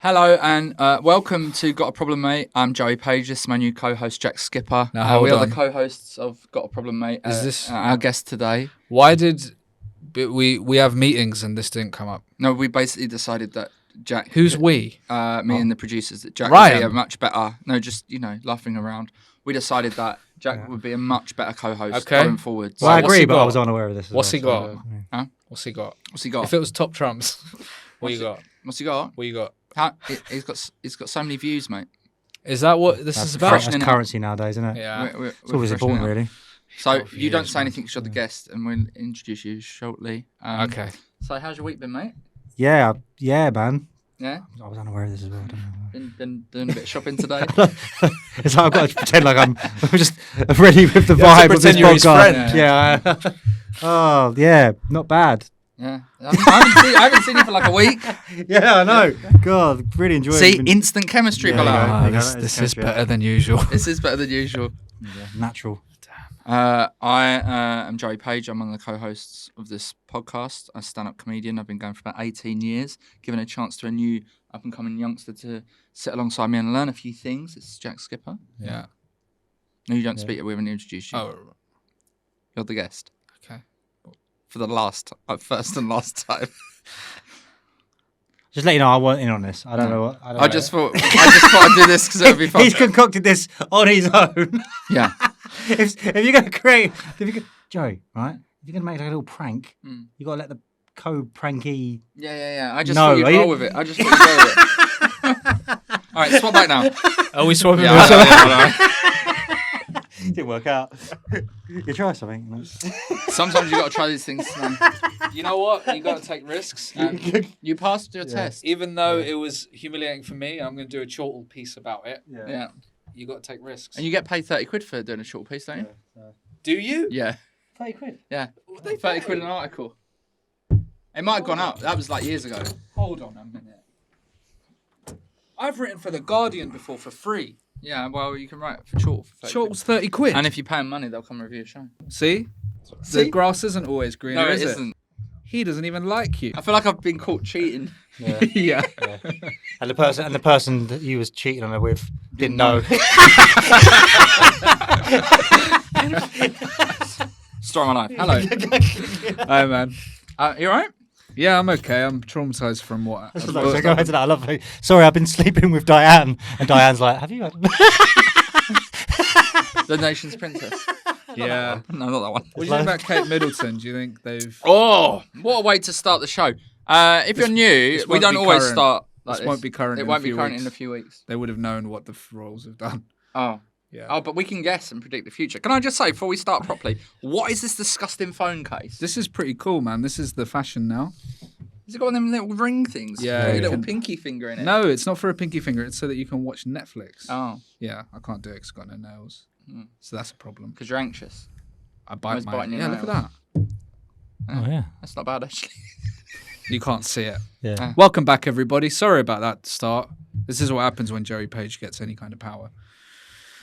Hello and welcome to Got a Problem Mate. I'm Joey Page. This is my new co-host Jack Skipper. Now, we are the co-hosts of Got a Problem Mate. Is this our guest today? Why did we have meetings and this didn't come up? No, we basically decided that Jack. Who's we? Me and the producers. That Jack would be a much better. No, just laughing around. We decided that Jack would be a much better co-host going forward. Well, I agree, but I was unaware of this. What's he got? What's he got? If it was top trumps, what you got? What's he got? What you got? He's got so many views, mate. Is that what this is about? That's currency nowadays, isn't it? Yeah. It's always important, really. So you don't say anything because you're the guest, and we'll introduce you shortly. Okay. So how's your week been, mate? Yeah, man. Yeah? I was unaware of this as well. Been doing a bit of shopping today? It's like I've got to pretend like I'm just ready with the vibe of this podcast. Yeah. Oh, yeah, not bad. Yeah. I haven't seen you for like a week. Yeah, I know. God, really enjoying it. See, instant chemistry, Bilal. This is better than usual. This is better than usual. Yeah, natural. I am Joey Page. I'm one of the co-hosts of this podcast. I'm a stand-up comedian. I've been going for about 18 years, giving a chance to a new up-and-coming youngster to sit alongside me and learn a few things. It's Jack Skipper. Yeah. No, you don't speak it. We haven't introduced you. Oh. You're the guest. Okay. For the first and last time. Just let you know, I wasn't in on this. I don't know what. I just thought I'd do this because it would be fun. He's concocted this on his own. Yeah. if you're going to create, Joey, right? If you're going to make like a little prank, you got to let the co-pranky. Yeah. I just thought you'd roll with it. All right, swap back now. Are we swapping? Yeah. Didn't work out. You try something. Sometimes you got to try these things. You know what? You got to take risks. You passed your test. Even though it was humiliating for me, I'm going to do a chortle piece about it. Yeah. You got to take risks. And you get paid 30 quid for doing a short piece, don't you? Do you? Yeah. 30 quid? Yeah. 30 quid an article. It might have gone up. That was like years ago. Hold on a minute. I've written for The Guardian before for free. Yeah, well, you can write for short. Short's 30 quid. And if you pay them money, they'll come review a show. See? The grass isn't always greener, no, it is isn't. He doesn't even like you. I feel like I've been caught cheating. Yeah. Yeah. And the person that you was cheating on her with didn't know. Story of my life. Hello. Hi, man. You alright? Yeah, I'm okay. I'm traumatised from what? So go ahead to that. I love it. Sorry, I've been sleeping with Diane. And Diane's like, have you had The Nation's Princess. Yeah. No, not that one. What do you think about Kate Middleton? Do you think they've... Oh, what a way to start the show. If you're new, we don't always start like this. Won't be current. It won't be current in a few weeks. They would have known what the roles have done. Oh. Yeah. Oh, but we can guess and predict the future. Can I just say, before we start properly, what is this disgusting phone case? This is pretty cool, man. This is the fashion now. Has it got one of them little ring things? Yeah. A little pinky finger in it? No, it's not for a pinky finger. It's so that you can watch Netflix. Oh. Yeah, I can't do it because I've got no nails. So that's a problem. Because you're anxious. I bite my... Yeah, look at that. Oh, yeah. That's not bad, actually. You can't see it. Yeah. Welcome back, everybody. Sorry about that start. This is what happens when Joey Page gets any kind of power.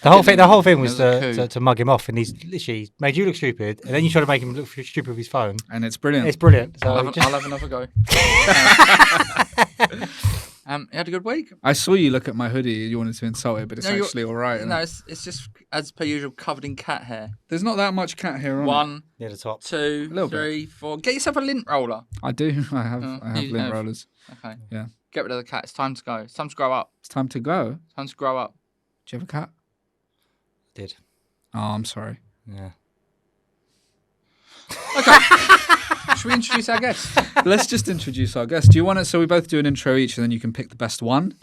The whole thing was to mug him off, and he's literally made you look stupid, and then you try to make him look stupid with his phone. And it's brilliant. It's brilliant. So I'll have another go. You had a good week? I saw you look at my hoodie. You wanted to insult it, but it's actually all right. No, it's just, as per usual, covered in cat hair. There's not that much cat hair on 1, near the top. 2, 3, 4. Get yourself a lint roller. I do. I have lint rollers. Okay. Yeah. Get rid of the cat. It's time to go. It's time to grow up. It's time to go. It's time to grow up. Do you have a cat? Did. Oh, I'm sorry. Yeah. Okay. Should we introduce our guest? Let's just introduce our guest. Do you want it? So we both do an intro each, and then you can pick the best one.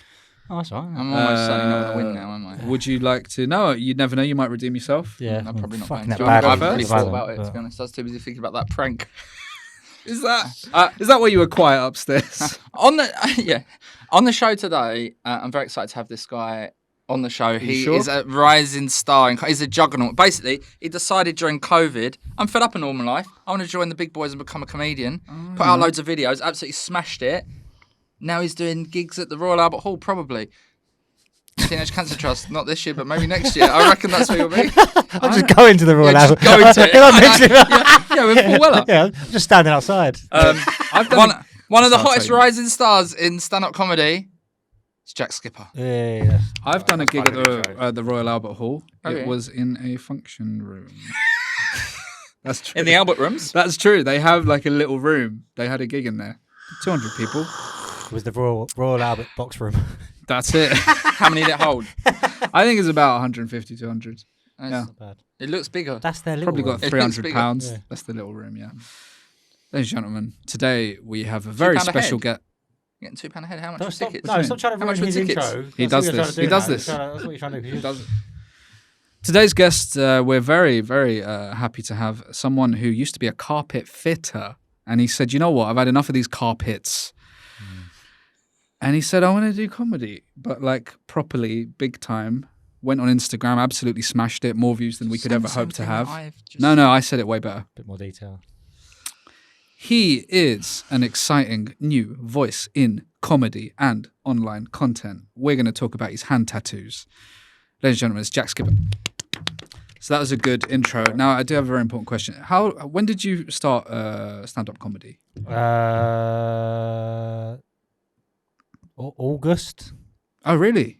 Oh, that's all right. I'm almost certainly not going to win now, am I? Would you like to? No, you'd never know. You might redeem yourself. Yeah. I'm probably not fucking going that to. I've bad. really thought about it, to be honest. I was too busy thinking about that prank. Is that why you were quiet upstairs? On the show today, I'm very excited to have this guy on the show. He is a rising star. He's a juggernaut. Basically, he decided during COVID, I'm fed up of normal life. I want to join the big boys and become a comedian. Put out loads of videos. Absolutely smashed it. Now he's doing gigs at the Royal Albert Hall, probably. Teenage Cancer Trust, not this year, but maybe next year. I reckon that's where you'll be. I'm just going to the Royal Albert. Just going to it. Yeah, with Paul Weller. Yeah, I'm just standing outside. One of the hottest rising stars in stand-up comedy. It's Jack Skipper. Yeah. I've done a gig at the Royal Albert Hall. Oh, It was in a function room. That's true. In the Albert Rooms? That's true. They have like a little room. They had a gig in there. 200 people. It was the Royal Albert box room. That's it. How many did it hold? I think it's about 150, 200. That's Yeah. Not bad. It looks bigger. That's their little Probably room. got It looks 300 bigger. pounds. Yeah. That's the little room, yeah. Ladies and gentlemen, today we have a very £2 a special head? guest. Getting £2 a head. How much No, are stop, tickets? no, stop trying to How much ruin were his tickets? intro. He That's does what you're this. trying to He does this. That's what you're trying to do. He does it. Today's guest, we're very, very happy to have someone who used to be a carpet fitter. And he said, you know what? I've had enough of these carpets. And he said, I want to do comedy, but like properly, big time. Went on Instagram, absolutely smashed it. More views than we could ever hope to have. No, I said it way better. Bit more detail. He is an exciting new voice in comedy and online content. We're going to talk about his hand tattoos. Ladies and gentlemen, it's Jack Skipper. So that was a good intro. Now, I do have a very important question. When did you start stand-up comedy? August? Oh, really?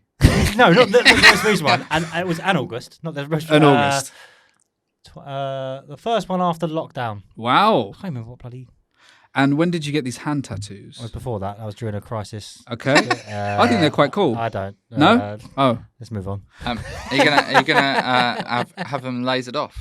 No, not the most recent one. And it was an August, not the most An August. The first one after lockdown. Wow. I can't remember what bloody. And when did you get these hand tattoos? It was before that. I was during a crisis. Okay. I think they're quite cool. I don't. No? Oh. Let's move on. Are you gonna have them lasered off?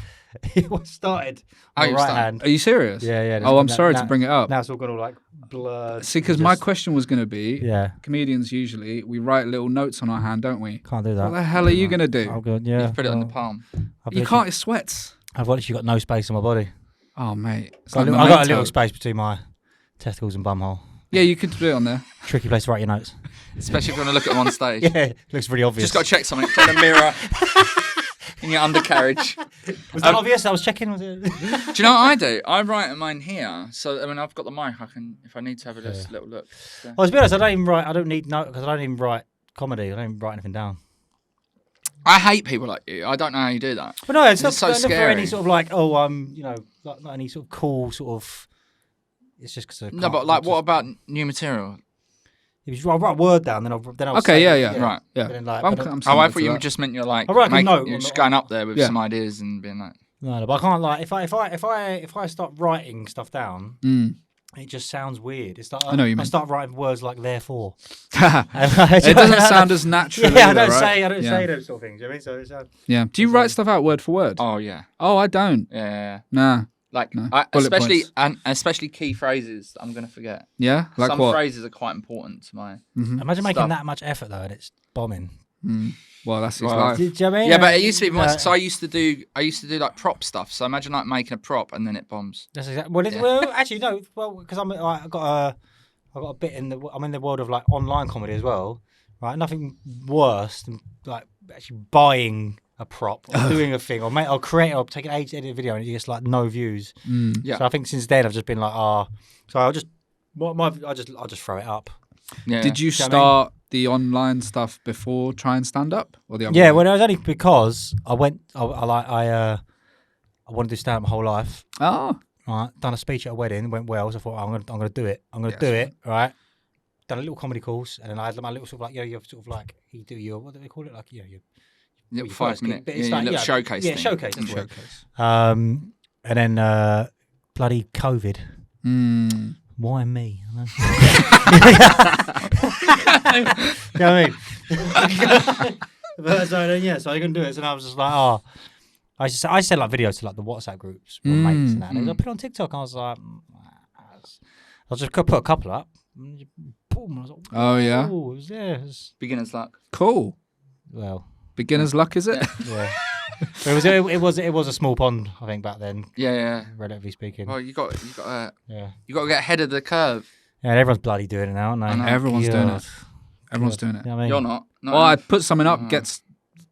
It was started. Oh, on you the right started. hand. Are you serious? Yeah. Oh, I'm sorry to bring it up. Now it's all gone all like blurred. See, because my question was going to be, Yeah, comedians usually, we write little notes on our hand, don't we? can't do that. What the hell are you going to do? Oh god, yeah. You put it on the palm. You can't, it sweats. I've literally got no space on my body. Oh, mate. It's I've like got a Memento. little space between my testicles and bumhole. Yeah, you could do it on there. Tricky place to write your notes. Especially if you want to look at them on stage. Yeah, looks really obvious. Just got to check something. Check the mirror in your undercarriage. Was that obvious? I was checking. Was it? Do you know what I do? I write mine here. So, I mean, I've got the mic. I can, if I need to have a little look. So. Well, to be honest, I don't even write. I don't need note because I don't even write comedy. I don't even write anything down. I hate people like you. I don't know how you do that. But no, it's not so not for scary. any sort of like, oh, like, not any sort of cool sort of. It's just because. No, but like, what about new material? I'll write a word down, then I'll Okay, say yeah, it, Right. Yeah. But then, like, I'm but then- Oh, similar I to thought you that. just meant you're like, I'll write a note you're on just the- going up there with Yeah. some ideas and being like, No, but I can't like if I start writing stuff down, Mm. it just sounds weird. It's like I know what you I mean. start writing words like therefore. It doesn't sound as natural. Yeah, I either, don't right? say those sort of things. You know what I mean? So Yeah. Do you write stuff out word for word? oh yeah, Oh, I don't. yeah. Nah. Like, No. I, Bullet especially points. and especially key phrases that I'm gonna forget. Yeah. Like Some what? phrases are quite important to my. Mhm. imagine making Stuff. that much effort though, and it's bombing. Mm. Well, that's his Well, life. Do you know what I mean? Yeah, but it used to be more. No, So I used to do like prop stuff. So imagine like making a prop and then it bombs. That's exactly. Well, Yeah. well, actually no. Well, because I got a bit in the. I'm in the world of like online comedy as well. Right, nothing worse than like actually buying a prop or doing a thing or create or take an age to edit a video and it gets like no views. Mm. Yeah. So I think since then I've just been like, so I'll just I'll just throw it up. Yeah. Did you Do you know what I mean? start the online stuff before trying stand up or the other Yeah, way? well, it was only because I wanted to do stand up my whole life. Oh. Right, done a speech at a wedding, went well. So I thought I'm gonna do it. I'm gonna Yes. do it. Right, done a little comedy course, and then I had my little sort of like you're sort of like you do your what do they call it like your Little your 5 first gig, minute, but yeah, it's your like, little yeah, showcase. yeah, thing. showcase, Mm. that's what and then bloody COVID. Mm. Why me? You know what I mean? But so then, yeah, so I couldn't do it. So I was just like, I sent like videos to like the WhatsApp groups with mates and that. And they was like, put it on TikTok. I was like, I'll just put a couple up. And boom, I was like, Oh, yeah. oh, it was there. It was, Beginner's luck. Cool. well, Beginner's luck, is it? yeah. But it was a small pond, I think, back then, Yeah. relatively speaking. Well, you got Yeah. to get ahead of the curve. Yeah, everyone's bloody doing it now, aren't they? I know. Everyone's doing God. it. Everyone's doing it. You know what I mean? You're not. No. Well, I put something up, gets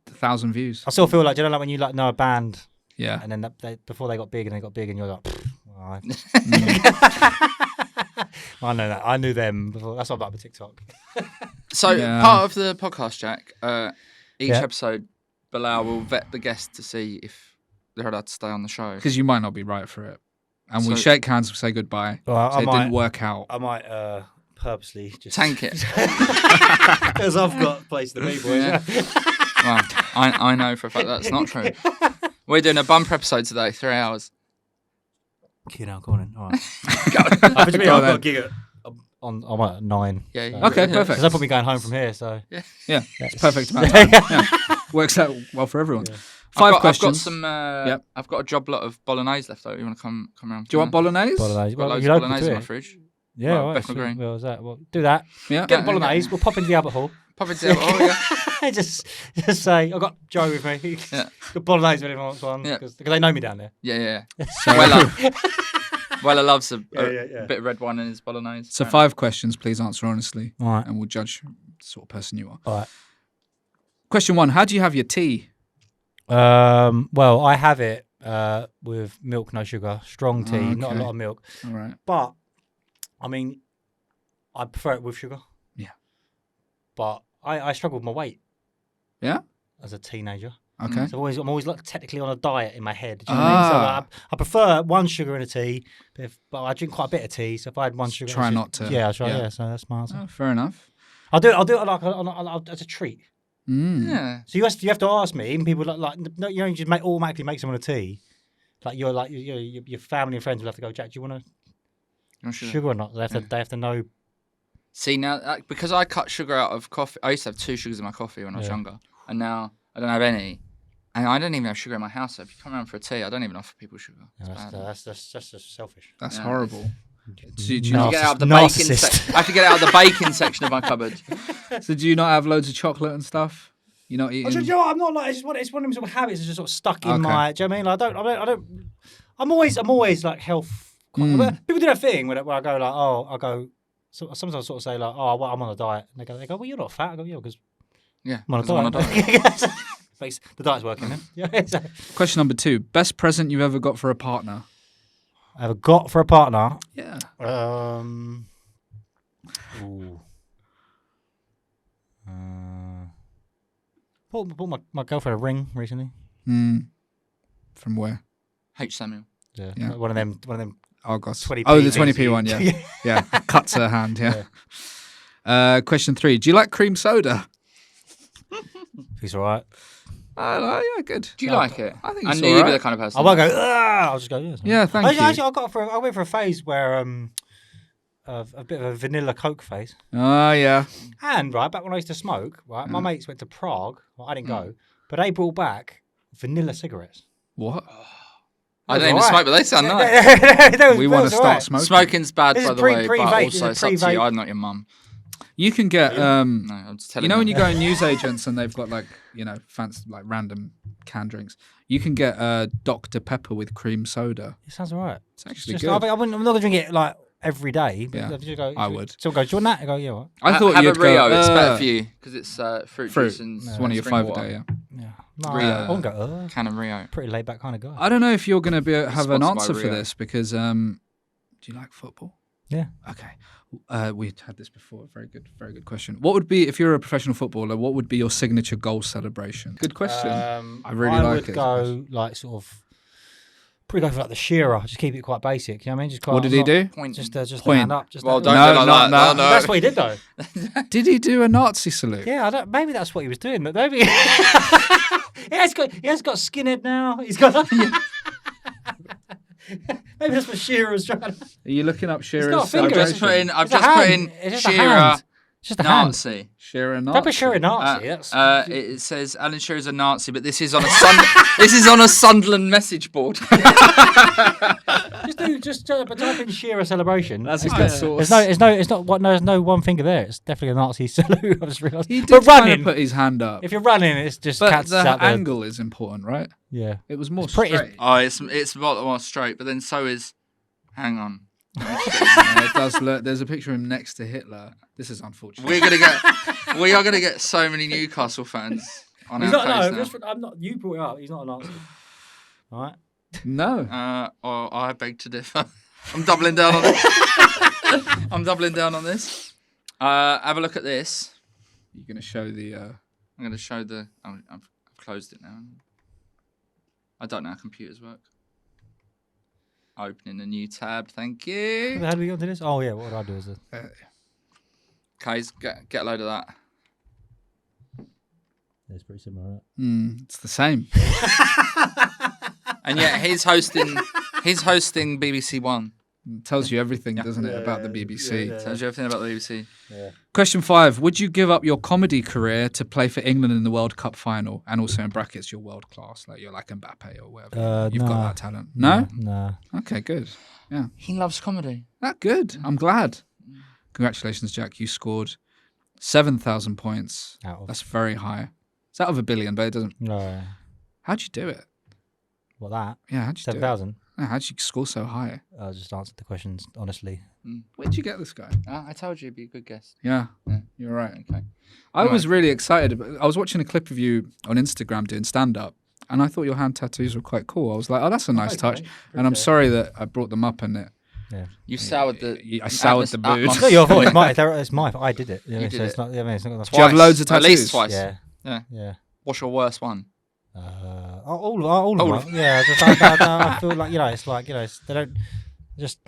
1,000 views. I still feel like, do you know, like when you like know a band Yeah. and then before they got big and you're like, all right. I know that. I knew them before. That's what about the TikTok. So Yeah. part of the podcast, Jack, each Yeah. episode, Bilal will vet the guest to see if they're allowed to stay on the show. Because you might not be right for it. And we So- shake hands, we say goodbye. Well, Say I it might, didn't work out. I might purposely just Tank it. because I've got a place to be, boys. Yeah. Well, I know for a fact that's not true. We're doing a bumper episode today, 3 hours. Go on then. All right. I've got a gig I'm at 9. Yeah. Okay, perfect. Because they'll put me going home from here, so Yeah, it's perfect amount of time. Yeah. Works out well for everyone. Yeah. 5 I've got questions. some. Yep. I've got a job lot of bolognese left over. You want to come around? Do you want bolognese? bolognese. Got loads you're of open bolognese to in my it. fridge. Yeah, Well, all right. Bethnal Green. Well, is that? Well, do that. Yeah. Get the bolognese. We'll pop into the Albert Hall. Pop into yeah. just say I've got Joe with me. Yeah. Got bolognese if anyone wants one. Yeah. Because they know me down there. Yeah. So, Wella loves a Yeah. bit of red wine in his bolognese. so 5 questions. Please answer honestly, All right. and we'll judge the sort of person you are. All right. Question 1: how do you have your tea? Well, I have it with milk, no sugar, strong tea, not a Okay. lot of milk. All right. But I mean, I prefer it with sugar. Yeah. But I struggle with my weight. Yeah? As a teenager, Okay. so I'm always like technically on a diet in my head. Do you know what I mean? So I prefer 1 sugar in a tea, but I drink quite a bit of tea. So if I had 1 sugar, Try not to. Yeah, I try. Yeah. Yeah, so that's my answer. Oh, fair enough. I'll do it like as a treat. Yeah. So you have to ask me. Even people no, you don't just automatically make someone a tea. Like your family and friends will have to go. Jack, do you want sugar or not? They have to know. See now, because I cut sugar out of coffee. I used to have 2 sugars in my coffee when I was younger, and now I don't have any. And I don't even have sugar in my house. So if you come around for a tea, I don't even offer people sugar. That's just selfish. That's Yeah. horrible. Do you I have to not, get out of the bacon. Narcissist. I have to get out of the bacon section of my cupboard. so do you not have loads of chocolate and stuff? You're not eating. You know what, I'm not like it's one of them sort of habits that's just sort of stuck in Okay. my. Do you know what I mean? Like, I don't. I'm always like health. People do that thing where I go like, So sometimes I sort of say like, well, I'm on a diet, and they go, well, you're not fat. I go, yeah, because I'm on a 'cause I'm diet. The diet's working then. Yeah. So. Question number 2: best present you've ever got for a partner? I have got for a partner. Yeah. Ooh. Bought my girlfriend a ring recently. From where? H. Samuel. Yeah. One of them. Oh gosh. 20p Oh, the things 20p one. Yeah. Yeah. Cuts her hand. Yeah. Question 3: do you like cream soda? He's all right. Yeah, good. Do you like it? I think I it's knew you'd be alright. the kind of person. I won't go. I'll just go. Yeah. Yeah, thank you. Actually, I went for a phase where a bit of a vanilla Coke phase. Oh yeah. And back when I used to smoke, my mates went to Prague. Well, I didn't go, but they brought back vanilla cigarettes. What? I don't even smoke, but they sound nice. We want to start smoking. Smoking's bad, This by is the way, pre-vape, but this is also it's up to you. pre-vape. I'm not your mum. You can get No, I'm just telling you know when you go in newsagents and they've got fancy random canned drinks. You can get Dr Pepper with cream soda. It sounds all right. It's actually Just, good. I'm not gonna drink it like every day. But Yeah, if you go, I would. Someone goes, do you want that? I go, yeah. What? I thought have you'd a Rio. go. It's better for you because it's fruit juice and It's one of your spring 5 a water. day. Yeah. Yeah. No, Rio. I won't go. Can of Rio. Pretty laid back kind of guy. I don't know if you're going to have an sponsored by answer for Rio. this because do you like football? Yeah. Okay. We had this before. Very good question. What would be, if you're a professional footballer, what would be your signature goal celebration? Good question. I really like would it. go like sort of. Probably go for like the Shearer. Just keep it quite basic. You know what I mean? Just quite, What did he do? Point. Just Point. hand up. Just Well, that. don't No, do not like that. that. No. That's what he did though. Did he do a Nazi salute? Yeah, I don't. Maybe that's what he was doing. But maybe he has got skinhead now. He's got. Maybe that's what Shearer was trying to. Are you looking up Shearer's got a finger, celebration? I've It's a just put hand. in It's just a Shearer hand. It's just a hand. Nazi. Shearer Nazi. Don't be Shearer Nazi. That's It says Alan Shearer's a Nazi, but this is on a this is on a Sunderland message board. just type in Shearer celebration. That's a It's good not- source. There's no one finger there. It's definitely a Nazi salute. I just realised. He But did kind running, of put his hand up. if you're running, it's just But cats the out there. angle is important, right? Yeah. It was more pretty- straight. Oh, it's a lot more straight, but then so is. Hang on. Yeah, it does look. There's a picture of him next to Hitler. This is unfortunate. We are gonna get so many Newcastle fans on He's our not. case No, now. I'm not. You brought it up. He's not a Nazi. All right. No. Or I beg to differ. I'm doubling down on this. I'm doubling down on this. Have a look at this. You're going to show the. I'm going to show the. I've closed it now. I don't know how computers work. Opening a new tab. Thank you. How do we go into this? Oh yeah. What would I do? Okay, get a load of that. It's pretty similar, right? It's the same. And yet he's hosting BBC One. It tells you everything, doesn't it, about the BBC? Tells you everything about the BBC. Yeah. Question 5. Would you give up your comedy career to play for England in the World Cup final? And also in brackets, you're world class. Like you're like Mbappe or whatever. You've got that talent. No? No. Okay, good. Yeah. He loves comedy. That good. I'm glad. Congratulations, Jack. You scored 7,000 points. That's very high. It's out of 1 billion, but it doesn't. No. How'd you do it? What, that? Yeah, how'd you do it? 7,000? Yeah, how'd you score so high? I just answered the questions honestly. Where'd you get this guy? I told you he'd be a good guest. Yeah, you're right. Okay. I was really excited. I was watching a clip of you on Instagram doing stand-up, and I thought your hand tattoos were quite cool. I was like, oh, that's a nice touch. And I'm sorry that I brought them up and it. Yeah. You soured the. I soured the mood. It's not your fault. It's my fault. I did it. You did so it. It's not, I mean, it's not Do you have loads of At tattoos? least twice. Yeah. What's your worst one? All of them. Yeah, I feel like it's like they don't just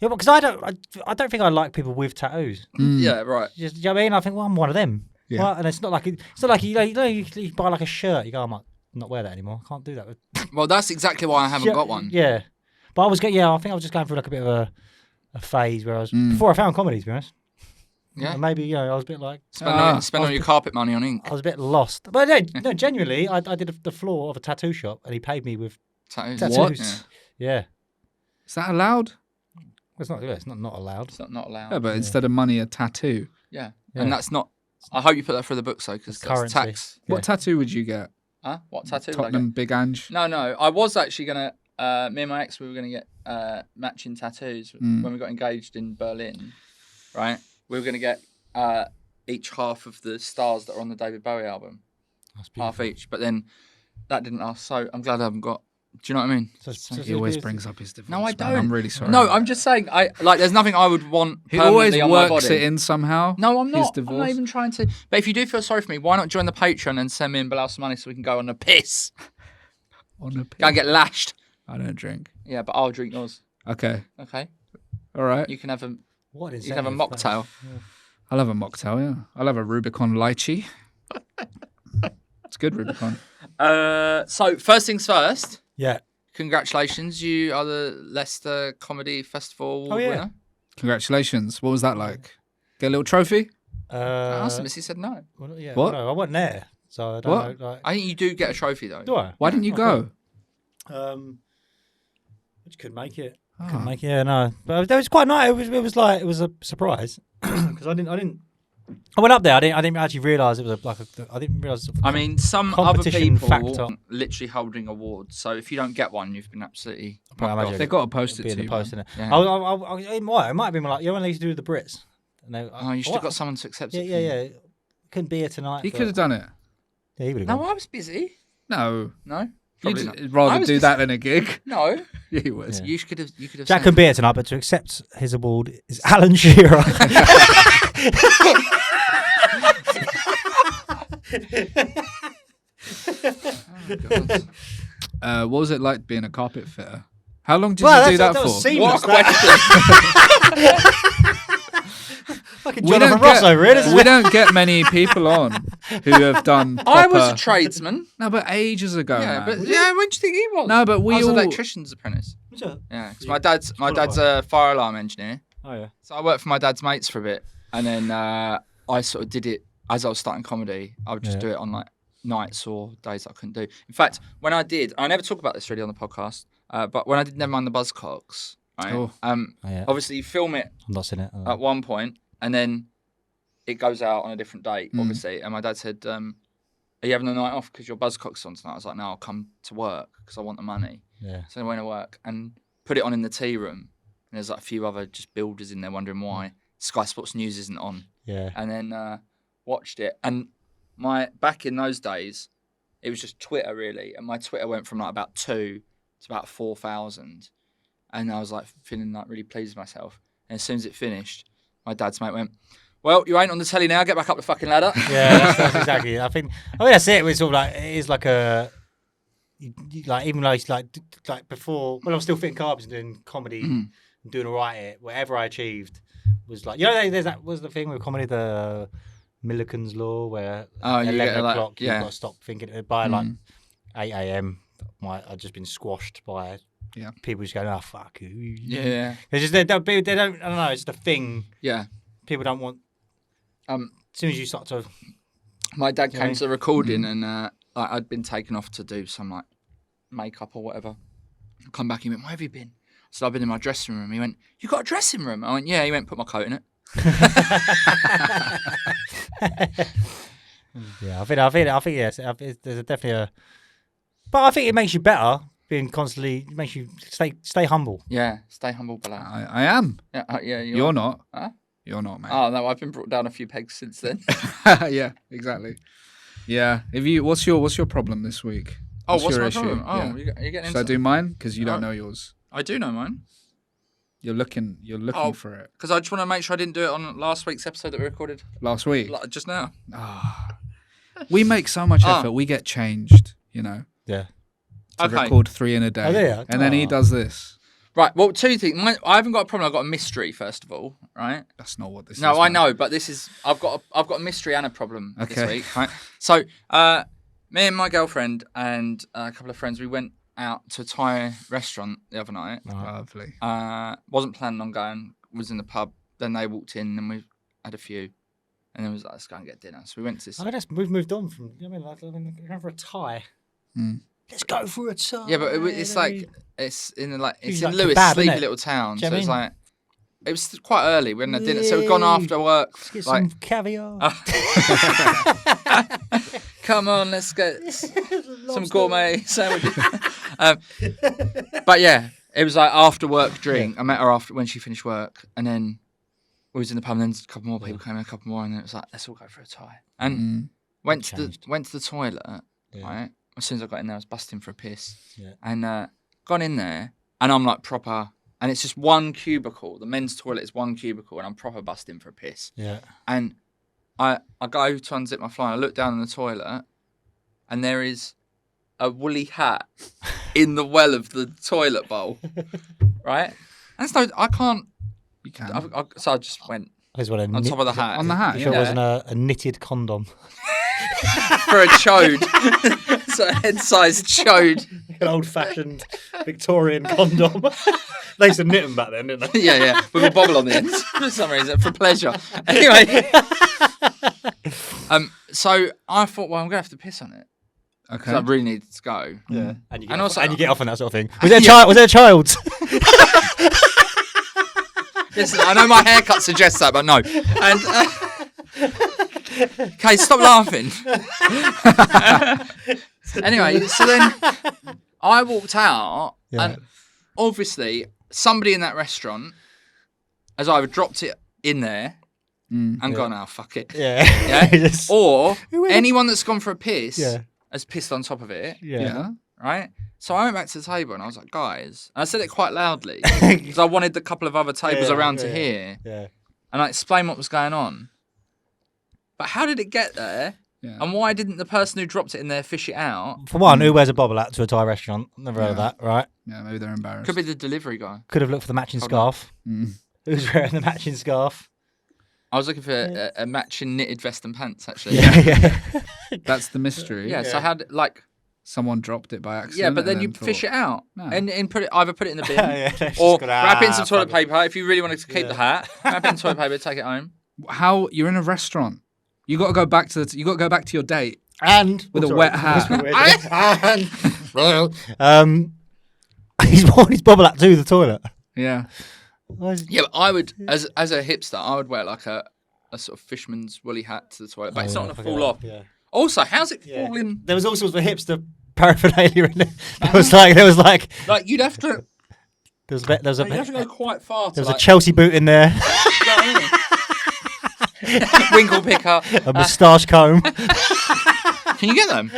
because I don't think I like people with tattoos. Yeah, right. Just, you know what I mean? I think I'm one of them. Yeah. Well, and it's not like you buy like a shirt. You go, I might not wear that anymore. I can't do that. Well, that's exactly why I haven't got one. Yeah, but I think I was just going through like a bit of a phase where I was before I found comedy. To be honest. Yeah. Maybe I was a bit like spend all your carpet money on ink. I was a bit lost, but no, genuinely, I did the floor of a tattoo shop, and he paid me with Tattoos. What? Yeah. Is that allowed? It's not allowed. It's not allowed. Yeah, but instead of money, a tattoo. Yeah. And that's not. I hope you put that through the books though, because that's Currency. tax. What tattoo would you get? Huh? What tattoo? would I Tottenham get? Big Ange? No. I was actually gonna. Me and my ex, we were gonna get matching tattoos when we got engaged in Berlin. Right. We were gonna get each half of the stars that are on the David Bowie album. Half each, but then that didn't last. So I'm glad I haven't got. Do you know what I mean? He always brings up his divorce. No, I man. don't. I'm really sorry. No, I'm just saying. There's nothing I would want. He always permanently on my works body. it in somehow. No, I'm His not. I'm divorce. not even trying to. But if you do feel sorry for me, why not join the Patreon and send me and Bilal some money so we can go on a piss? On a Go and get lashed. I don't drink. Yeah, but I'll drink yours. Okay. Okay. All right. You can have a. What is You can have a mocktail. I'll have a mocktail, yeah. I'll have a Rubicon lychee. It's good, Rubicon. So first things first. Yeah. Congratulations, you are the Leicester Comedy Festival Award winner. Congratulations. What was that like? Get a little trophy? I asked him, he said no. Well, yeah, What? No, I wasn't there, so I don't know. Like, I think you do get a trophy though. do I? Why didn't you go? I just couldn't make it. Couldn't make it. Yeah, no. But it was quite nice. It was a surprise because I went up there. I didn't actually realise it was I didn't realise. I mean, some other competition people factor. literally holding awards. So if you don't get one, you've been absolutely. I imagine They've got to post it be to in the you. post, man. innit? Yeah. It might have been like when they used to do the Brits. And You should have got someone to accept it. Yeah. Couldn't be here tonight. He but- could have done it. Yeah, he would have. No, gone. I was busy. No. No, probably not. You'd rather I was do just- that than a gig. No, Yeah, he would. Yeah. you could have. Jack sent- couldn't be here tonight, but to accept his award is Alan Shearer. Oh, What was it like being a carpet fitter? How long did Well, you do that that for? was seamless. What a question! Fucking Jonathan Ross over here, isn't we it? don't get many people on who have done. I was a proper- tradesman. No, but ages ago. Yeah, man. but when do you think he was? No, but we I was all- an electrician's apprentice. Yeah, 'cause my dad's qualified. a fire alarm engineer. Oh yeah. So I worked for my dad's mates for a bit, and then I sort of did it as I was starting comedy. I would just do it on like nights or days I couldn't do. In fact, when I did, I never talk about this really on the podcast, but when I did Never Mind the Buzzcocks, right? Oh. Yeah. Obviously you film it I'm not seeing it. at one point, and then it goes out on a different date, obviously. And my dad said, "Are you having a night off because your Buzzcocks on tonight?" I was like, "No, I'll come to work because I want the money." Yeah. So I went to work and put it on in the tea room. And there's like a few other just builders in there wondering why Sky Sports News isn't on. Yeah. And then watched it. And back in those days, it was just Twitter really. And my Twitter went from like about 2 to about 4,000. And I was like feeling like really pleased with myself. And as soon as it finished, my dad's mate went, "Well, you ain't on the telly now. Get back up the fucking ladder." Yeah, that's exactly. I think. I mean, that's it. It's sort of like it is like a. Like even like before when I was still fitting carpets and doing comedy and doing all right at it, whatever I achieved was like, you know, there's that was the thing with comedy, the Millikan's Law, where Oh, you 11 get, like, o'clock, yeah. you've got to stop thinking. By like 8 a.m., I've just been squashed by people just going, oh, fuck you. Yeah. They don't, I don't know, it's the thing. Yeah. People don't want, as soon as you start to... My dad came to the recording and like, I'd been taken off to do some like makeup or whatever. I come back, he went, where have you been? So I've been in my dressing room. He went, you got a dressing room? I went, yeah. He went, put my coat in it. Yeah, I think yes. There's definitely a, but I think it makes you better being constantly. It makes you stay humble. Yeah, stay humble, Bilal. I am. Yeah, yeah. You're not. Huh? You're not, mate. Oh no, I've been brought down a few pegs since then. Yeah, exactly. Yeah. What's your problem this week? What's your my issue? problem? Oh, Yeah. you're getting into Should I do mine? Because you don't know yours. I do know mine. You're looking for it. Because I just want to make sure I didn't do it on last week's episode that we recorded Last week. just now. We make so much effort. We get changed, you know. Yeah. To record 3 in a day. Oh, yeah. And then he does this. Right. Well, two things. I haven't got a problem. I've got a mystery first of all. Right. That's not what this is. No, I man. know, but this is. I've got a mystery and a problem this Okay. week. Right. So, me and my girlfriend and a couple of friends, we went out to a Thai restaurant the other night. Lovely. Wasn't planning on going. Was in the pub. Then they walked in and we had a few, and then was like, let's go and get dinner. So we went to this. We've moved on from. I mean, going for a Thai. Let's go for a Thai. Yeah, but it's like it's in like Lewis, kebab, sleepy innit? little town. Do you So know it's what I like it was quite early. We hadn't had dinner, so we've gone after work. Let's get Like, some caviar. come on, let's get some gourmet sandwiches. But yeah, it was like after work drink. I met her after when she finished work, and then we was in the pub. And then a couple more people came in, a couple more, and then it was like, let's all go for a Thai. And went to the toilet. Right, as soon as I got in there, I was busting for a piss. Yeah. And gone in there, and I'm like proper. And it's just one cubicle. The men's toilet is one cubicle, and I'm proper busting for a piss. Yeah. And I go to unzip my fly, and I look down in the toilet, and there is a woolly hat in the well of the toilet bowl. Right? And so I can't. You can. So I just went on top of the hat. On the hat, You sure it wasn't a knitted condom? For a chode. So a head-sized chode. An old-fashioned Victorian condom. They used to knit them back then, didn't they? Yeah. With a bobble on the end for some reason, for pleasure. Anyway. So I thought, well, I'm going to have to piss on it. Okay. I really needed to go. Yeah. And you And get off on that sort of thing. Was there a child? Listen, I know my haircut suggests that, but no. And okay, stop laughing. Anyway, so then I walked out, and obviously somebody in that restaurant has either dropped it in there and gone, oh, fuck it. Yeah. Or anyone that's gone for a piss Yeah. has pissed on top of it. Yeah. Right? So I went back to the table and I was like, guys, and I said it quite loudly because I wanted the couple of other tables around to hear. Yeah. And I explained what was going on. But how did it get there? Yeah. And why didn't the person who dropped it in there fish it out? For one, who wears a bobble hat to a Thai restaurant? Never heard of that, right? Yeah, maybe they're embarrassed. Could be the delivery guy. Could have looked for the matching scarf. Who's wearing the matching scarf? I was looking for a matching knitted vest and pants, actually. Yeah. That's the mystery. Yeah, so I had like... Someone dropped it by accident. Yeah, but then you thought, fish it out and put it in the bin Yeah, or wrap it in some toilet paper if you really wanted to keep the hat. Wrap it in toilet paper, take it home. How you're in a restaurant? You got to go back to your date and with a wet hat. He's worn his bobble hat to the toilet. Yeah. Yeah, but I would as a hipster, I would wear like a sort of fisherman's woolly hat to the toilet, but it's not going to fall off. Yeah. Also, how's it falling? There was all sorts of hipster paraphernalia in there. There was like you'd have to. There was you have to go quite far. There was a Chelsea boot in there. Winkle picker. A moustache comb. Can you get them?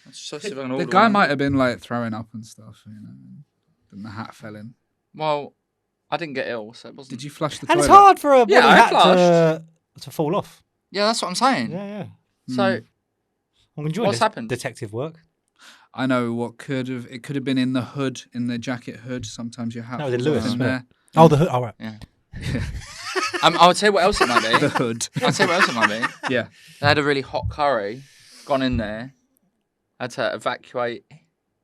The guy might have been like throwing up and stuff, you know, and the hat fell in. Well, I didn't get ill, so it wasn't. Did you flush the and toilet? it's hard for a body hat to fall off. Yeah, that's what I'm saying. Yeah. So, I'm enjoying what's happened? Detective work. I know what could have. It could have been in the hood, in the jacket hood. Sometimes your hat. No, the Lewis in there. Oh, the hood. All right. Yeah. I'll tell you what else it might The be. hood. I'll tell you what else it might be. Yeah. They had a really hot curry, gone in there, had to evacuate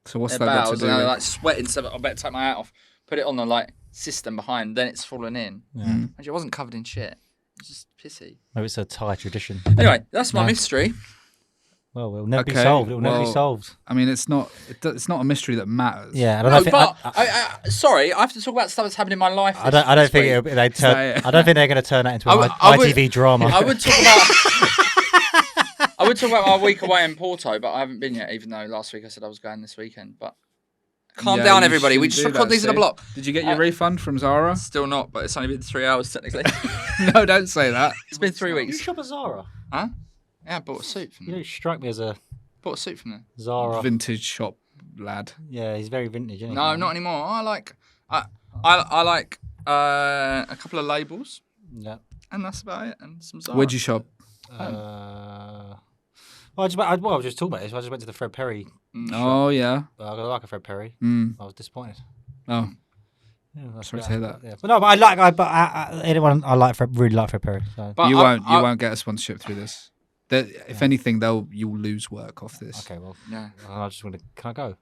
So what's their that got to bowels, do and they're with? like sweating, so I better take my hat off, put it on the like system behind, then it's fallen in. Yeah. Actually, it wasn't covered in shit. It was just pissy. Maybe it's a Thai tradition. Anyway, that's my No. mystery. Well, it'll never be Okay, solved. It will never be well, solved. I mean, it's not a mystery that matters. Yeah, and I No, don't think. but sorry, I have to talk about stuff that's happening in my life. I don't this think week. they turn. that it? I don't think they're going to turn that into I an would- I would- ITV drama. I would talk about. I would talk about my week away in Porto, but I haven't been yet. Even though last week I said I was going this weekend, but calm Yeah, down, you everybody. We shouldn't just do record that, these in a see? block. Did you get your refund from Zara? Still not, but it's only been 3 hours technically. No, don't say that. It's been 3 You weeks. shop at Zara. Huh? Yeah, I bought a suit from You there. don't strike me as a Bought a suit from there. Zara. Vintage shop lad. Yeah, he's very vintage, isn't he? No, not anymore. I like a couple of labels, Yeah. and that's about it. And some Zara. Where'd you shop? Well, I was just talking about this. I just went to the Fred Perry. Oh yeah. I like a Fred Perry. Mm. I was disappointed. Oh, Yeah, that's sorry to good. hear that. Yeah. But no, but anyone I like really like Fred Perry. So. But You I- won't get a sponsorship through this. If anything, you'll lose work off this. Okay, well, Yeah. I just want to. Can I go?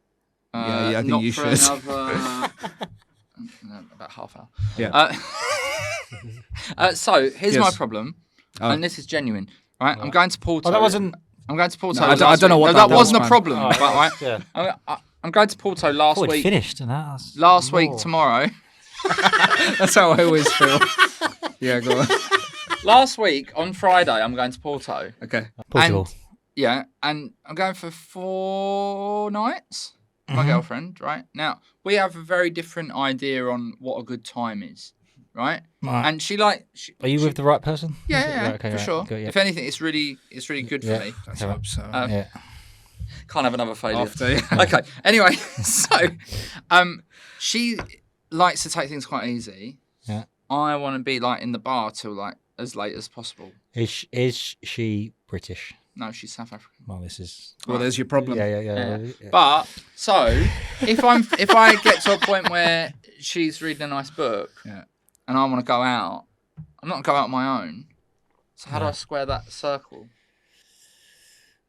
Yeah, I think not you for should. Another, no, about half hour. Yeah. So here's my Yes. problem, Oh. and this is genuine. Right, I'm going to Porto. Oh, that wasn't. I'm going to Porto. No, I last don't know week. what No, that that wasn't was, a problem. Oh, but, right, Yeah. I'm going to Porto last We'd week. finished, and that's Last week more. tomorrow. That's how I always feel. Yeah, go on. Last week on Friday, I'm going to Porto. Okay. Portugal. Yeah, and I'm going for 4 nights. My Mm-hmm. girlfriend, right? Now, we have a very different idea on what a good time is, right? Right. And she Are you with the right person? Yeah, Is it? yeah, Right, okay, for right, sure. good, yeah. If anything, it's really good Yeah. for me. Let's Okay. hope so. Yeah. Can't have another failure. After, yeah. Okay. Anyway, so she likes to take things quite easy. Yeah. I want to be like in the bar till like as late as possible. Is she British? No, she's South African. Well, this is. Well, there's your problem. Yeah. Yeah. But so if I get to a point where she's reading a nice book, Yeah. and I want to go out, I'm not going to go out on my own. So how do I square that circle?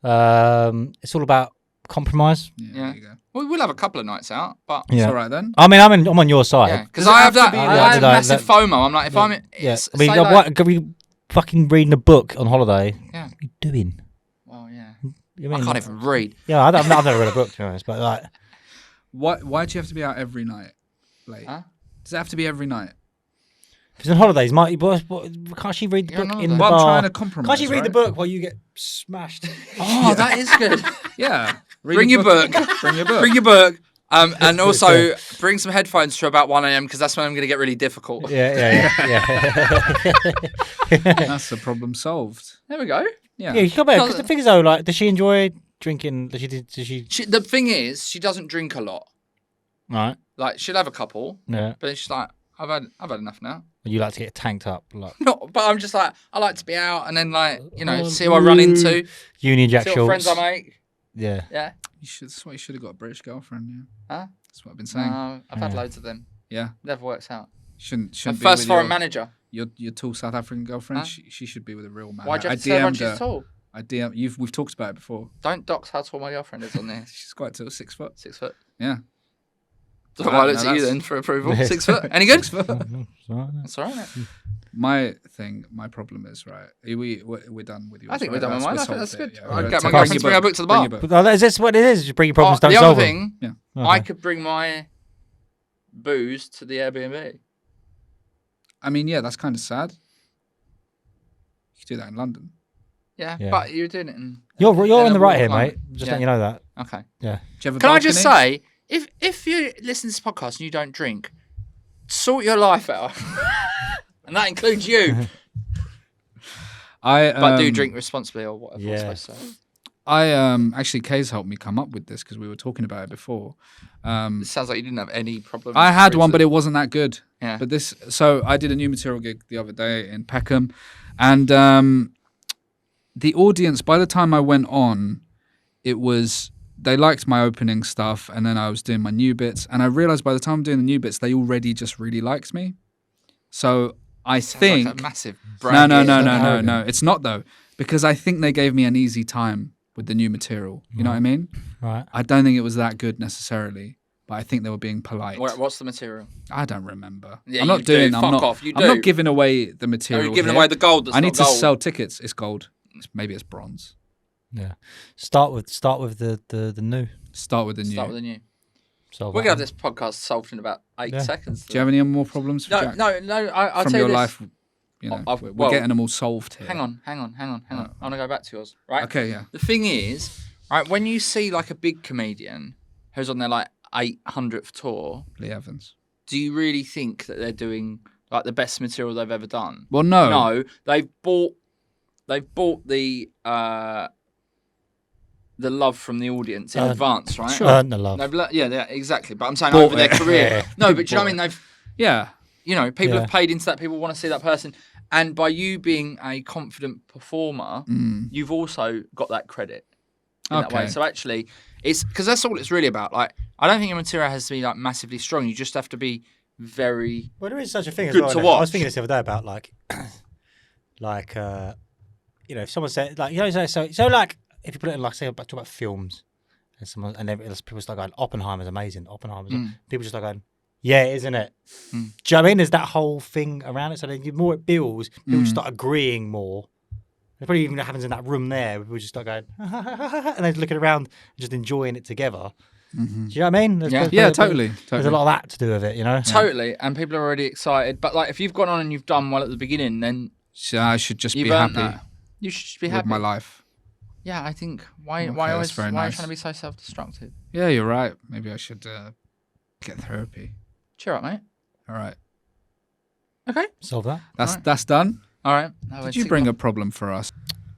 It's all about compromise. Yeah. Yeah. There you go. Well, we'll have a couple of nights out, but It's Yeah. all right then. I mean, I'm on your side. yeah, because Does it I have have that. to be I like- have like massive FOMO. I'm like, if I'm, Yeah. it's, I mean, say like- what are we fucking reading a book on holiday? Yeah. What are you doing? Well, yeah. You I can't even read. Yeah, I've never read a book to be honest, but like, Why do you have to be out every night? Late? Huh? Does it have to be every night? if it's on holidays, can't she read the You're book on in the Well, I'm bar? trying to compromise. Can't she read the right? book while you get smashed? Oh, that is good. Yeah. Read Bring your book. Bring your book. Bring your book. And also bring some headphones to about 1 a.m. because that's when I'm going to get really difficult. yeah. That's the problem solved. There we go. Yeah. Yeah, you got better. Because the thing is, though, like, does she enjoy drinking? Does she? The thing is, she doesn't drink a lot. Right. Like she'll have a couple, Yeah. but then she's like, I've had enough now. You like to get tanked up, like No, but I'm just like, I like to be out and then like, see who I run into, Union Jack see what shorts. friends I make. Yeah. Yeah. That's why you should have got a British girlfriend. Yeah. Huh? That's what I've been saying. No, I've had Yeah. loads of them. Yeah. Never works out. Shouldn't My be first with foreign your, manager. your tall South African girlfriend. Huh? She should be with a real man. Why'd you I have to say how much DM'd she's her. tall? We've talked about it before. Don't dox how tall my girlfriend is on there. She's quite tall, 6 foot. 6 foot. Yeah. Don't Wow, I look no, at you that's- then for approval. 6 foot. Any good? 6 foot. That's all right. Mate. My problem is right. We're done with yours. I think we're right? done with mine. I We're think that's solved good. it, I'll yeah. get my Take- girlfriend bring to bring your her book to the Bring bar. your book. But is this what it is? Just bring your problems, don't the solve other them. thing, Okay. I could bring my booze to the Airbnb. I mean, yeah, that's kind of sad. You could do that in London. Yeah, Yeah. but you're doing it in. You're in in the a right here, warm mate. climate. Just Yeah. letting you know that. Okay. Yeah. Do you have a Can I just balcony? say, if you listen to this podcast and you don't drink, sort your life out, and that includes you. But do drink responsibly or whatever. Yeah. I'm supposed to say. I actually Kay's helped me come up with this because we were talking about it before. It sounds like you didn't have any problem. I had one, but it wasn't that good. Yeah. But so I did a new material gig the other day in Peckham, and the audience, by the time I went on, they liked my opening stuff, and then I was doing my new bits, and I realized by the time I'm doing the new bits, they already just really liked me. So I Sounds think like a massive no. It's not though, because I think they gave me an easy time with the new material. You know what I mean? Right. I don't think it was that good necessarily, but I think they were being polite. What's the material? I don't remember. Yeah, I'm not you do. doing. Fuck I'm not. off, you I'm do. not giving away the No, material. you're giving here. away the gold. That's I need not to gold. sell tickets. It's gold. Maybe it's bronze. Yeah. Start with the new. Start with the new. Start with the new. So We're gonna have this podcast solved in about 8 seconds. Do you have any more problems? For Jack? No. I'll From tell your you this. life, you know, I've- we're well, getting them all solved here. Hang on. I want to go back to yours. Right. Okay, yeah. The thing is, right, when you see like a big comedian who's on their like 800th tour, Lee Evans. do you really think that they're doing like the best material they've ever done? Well, no. No, they've bought the love from the audience in advance, right? Sure. Earned the love. Yeah, exactly. But I'm saying Bought over their it. career. Yeah. No, but do you know what I mean? They've, Yeah. people Yeah. have paid into that. People want to see that person. And by you being a confident performer, you've also got that credit in that way. Okay. So actually, it's because that's all it's really about. Like, I don't think your material has to be like massively strong. You just have to be very. Well, there is such a thing as Good well. to isn't it? I watch. was thinking this the other day about if someone said so like if you put it in like say talk about films and then people start going Oppenheimer's amazing. People just start going, yeah, isn't it? Do you know what I mean? There's that whole thing around it. So the more it builds, people just start agreeing more. It probably even happens in that room there. People just start going, and they're looking around, and just enjoying it together. Do you know what I mean? Yeah, totally. There's a lot of that to do with it, you know. Totally, and people are already excited. But like, if you've gone on and you've done well at the beginning, then So I should just you've be earned happy that. You should just be with happy. my life. Yeah, I think why Okay, why that's always very why are you nice. trying to be so self-destructive? Yeah, you're right. Maybe I should get therapy. Cheer up, mate. All right. Okay. Solve that. That's done. All right. Did you bring a problem for us?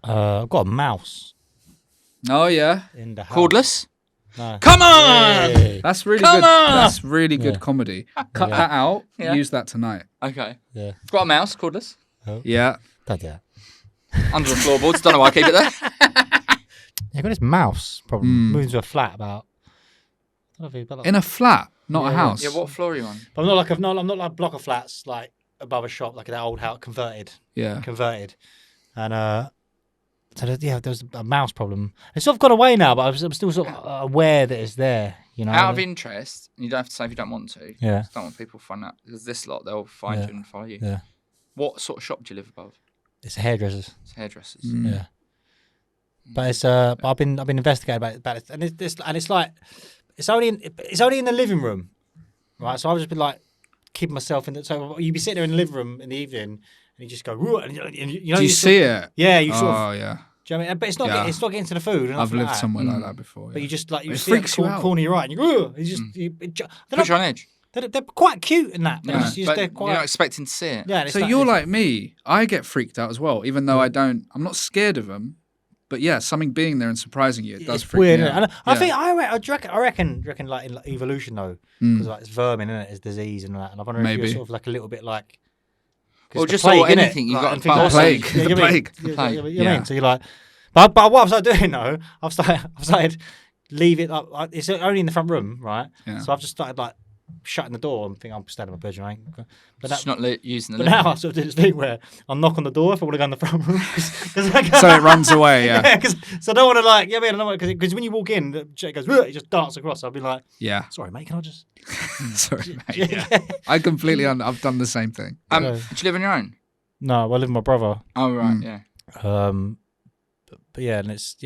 I've got a mouse Oh yeah. in the house. cordless? No. Come on. Hey. That's really Come good. on! That's really good Yeah. comedy. Cut Yeah. that out. Yeah. Use that tonight. Okay. Yeah. I've got a mouse, cordless, Yeah. Don't do that. under the floorboards. Don't know why I keep it there. Yeah, I got this mouse problem. Moved into a flat about. I don't know if In a flat, not a Yeah, house. Yeah, what floor are you on? But I'm not like a block of flats like above a shop like that old house converted, Yeah. and there was a mouse problem. It's sort of gone away now, but I'm still sort of aware that it's there. You know. Out of interest, and you don't have to say if you don't want to. Yeah. Just don't want people to find out because this lot they'll find Yeah. you and follow you. Yeah. What sort of shop do you live above? It's a hairdresser's. It's hairdressers. Yeah. But it's but I've been investigating about it, and it's like it's only in the living room, right? So I've just been like keeping myself in the. So you'd be sitting there in the living room in the evening, and you just go, "Whoa," and you know, Do you see it? Yeah, you sort of. Oh yeah. Do you know what I mean? But it's not. Yeah. It's not getting to the food. and I've nothing lived like that. somewhere like that before. But Yeah. you just like you It see it in the freaks you out. corner of your eye, and you go, "Ugh," you just Push you on edge. they're quite cute in that. Yeah. They're But they're you're quite. not expecting to see it. Yeah. and it's So you're like me. I get freaked out as well, even though I'm not scared of them. But yeah, something being there and surprising you, it does it's freak weird, me isn't it? out. And I reckon like in evolution though, because like it's vermin, isn't it? It's disease and that. And I wonder if Maybe. you're sort of like a little bit like. 'cause Or it's just the plague, or innit? anything, you've Like, got and to things pass like on. that. The You know what I mean? plague. You know plague. what I Yeah. mean? So you're like, but what I've started doing though, I've started leave it up. It's only in the front room, right? Yeah. So I've just started like shutting the door and think I'm standing in my bedroom. Right? But Just not using the But living now I sort of do this thing where I'll knock on the door if I want to go in the front room. Cause So it runs away. Yeah. so I don't want to like, you know what I mean? Because when you walk in, the chick goes, "Ugh," it just darts across. I'll be like, Yeah. sorry, mate, can I just? Sorry, mate. Yeah. I completely. I've done the same thing. Do you live on your own? No, I live with my brother. Oh right, yeah. But yeah, and it's.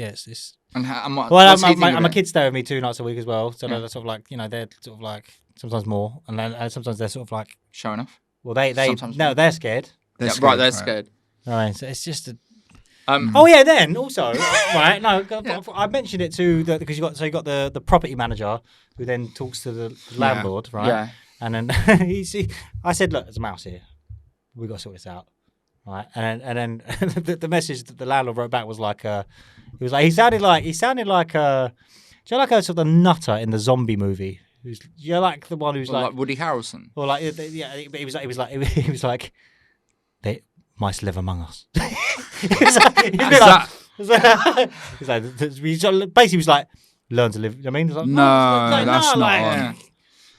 And what, Well, what's he think my of it? kids stay with me 2 nights a week as well. So Yeah. they're sort of like, they're sort of like sometimes more, and then sometimes they're sort of like, Showing off. well, they Sometimes no, more. they're scared. They're Yeah, scared, right, they're scared. Right, so it's just. Oh, Yeah, then also, right? No, I mentioned it to because you got the property manager who then talks to the landlord, right? Yeah. And then I said, look, there's a mouse here. We got to sort this out, right? And then the message that the landlord wrote back was like, he sounded like do you know, like a sort of nutter in the zombie movie? You're like the one who's Well, like, like Woody Harrelson. or like yeah, but he was like, they mice live among us. He's like, basically, he was like, learn to live. I mean, it's like, No, like, that's no, not like, on. Yeah.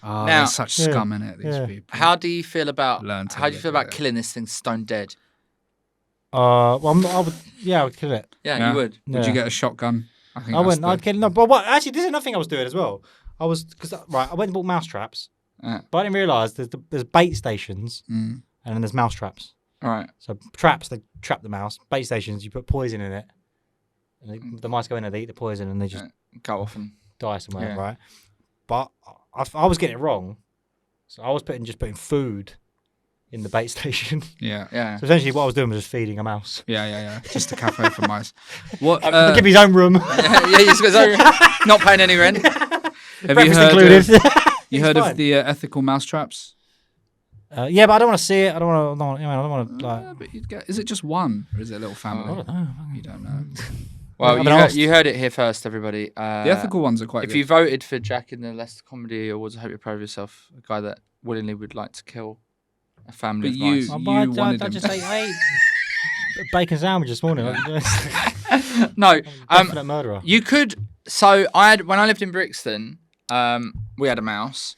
Oh, Now- there's such scum in it. These Yeah. people. How do you feel about Learn to how do you live feel about with it. killing this thing stone dead? Well, I would kill it. Yeah, you would. Would you Yeah. get a shotgun? I think I that's wouldn't. I'd the- kill. No, but what? Actually, this is another thing I was doing as well. I went and bought mouse traps, Yeah. but I didn't realise there's bait stations Mm. and then there's mouse traps. All right. So traps, they trap the mouse. Bait stations, you put poison in it, and the mice go in there, they eat the poison, and they just Go off and die somewhere, Yeah. right? But I was getting it wrong, so I was putting food in the bait station. Yeah. yeah. So essentially, what I was doing was just feeding a mouse. Yeah. Just a cafe for mice. What? I'll give you his own room. yeah, he's got not paying any rent. have you Breakfast heard? included. You It's heard fine. of the ethical mouse traps? Yeah, but I don't want to see it. I don't want to like. But you'd get. Is it just one, or is it a little I family? don't know. You don't know. Well, I've you been heard, asked. you heard it here first, everybody. The ethical ones are quite If good. you voted for Jack in the Leicester Comedy Awards, I hope you're proud of yourself. A guy that willingly would like to kill a family But of you- mice. I, You wanted I him. just ate a bacon sandwich this morning. No, Definite murderer. you could. So when I lived in Brixton, we had a mouse,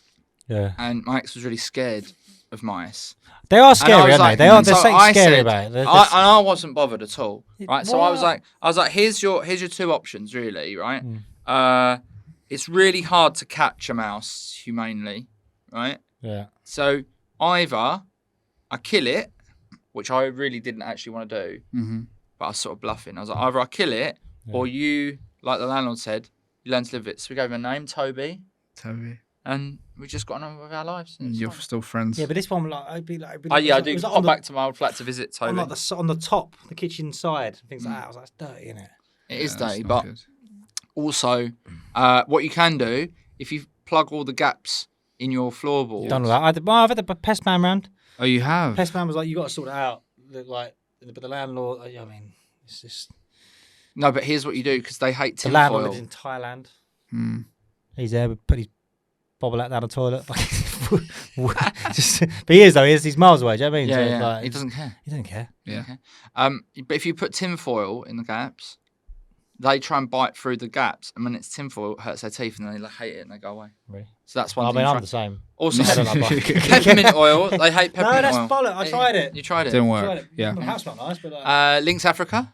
Yeah, and my ex was really scared of mice. they are And I scary, was aren't like- they? They're and so something I scary said- about it. They're I, just- and I wasn't bothered at all, right? So I was What? like, here's your two options, really, right? Mm. It's really hard to catch a mouse humanely, right? yeah, So either I kill it, which I really didn't actually want to do, Mm-hmm. but I was sort of bluffing. I was like, either I kill it, or you, like the landlord said, you learn to live with it. So we gave him a name, Toby, Toby, and we just got on with our lives. and it's you're fine. still friends. yeah. But this one, like, I'd be like, Oh yeah, I it do was like pop on the- back to my old flat to visit Toby. on like on the top, the kitchen side, and things like that. I was like, it's dirty, isn't it? It is that's dirty, not but good. also, what you can do, if you plug all the gaps in your floorboards. Done all that. I've had the pest man round. Oh, you have. Pest man was like, you got to sort it out. But the landlord, I mean, it's just No, but here's what you do, because they hate the landlord lives tinfoil. in Thailand. Hmm. He's there, but put his bobble out down the toilet. But he is though. He's miles away. Do you know what I mean? Yeah, So, yeah. like, He doesn't care. He doesn't care. Yeah. Okay. But if you put tinfoil in the gaps, they try and bite through the gaps, and when it's tinfoil, it hurts their teeth, and they hate it, and they go away. Really? So that's one I thing. mean, you I'm try. the same. Also, I don't like peppermint oil. They hate No, peppermint that's oil. bollock. I tried it. You tried it. Didn't Tried work. it. Yeah. The house not nice, but like, Lynx Africa.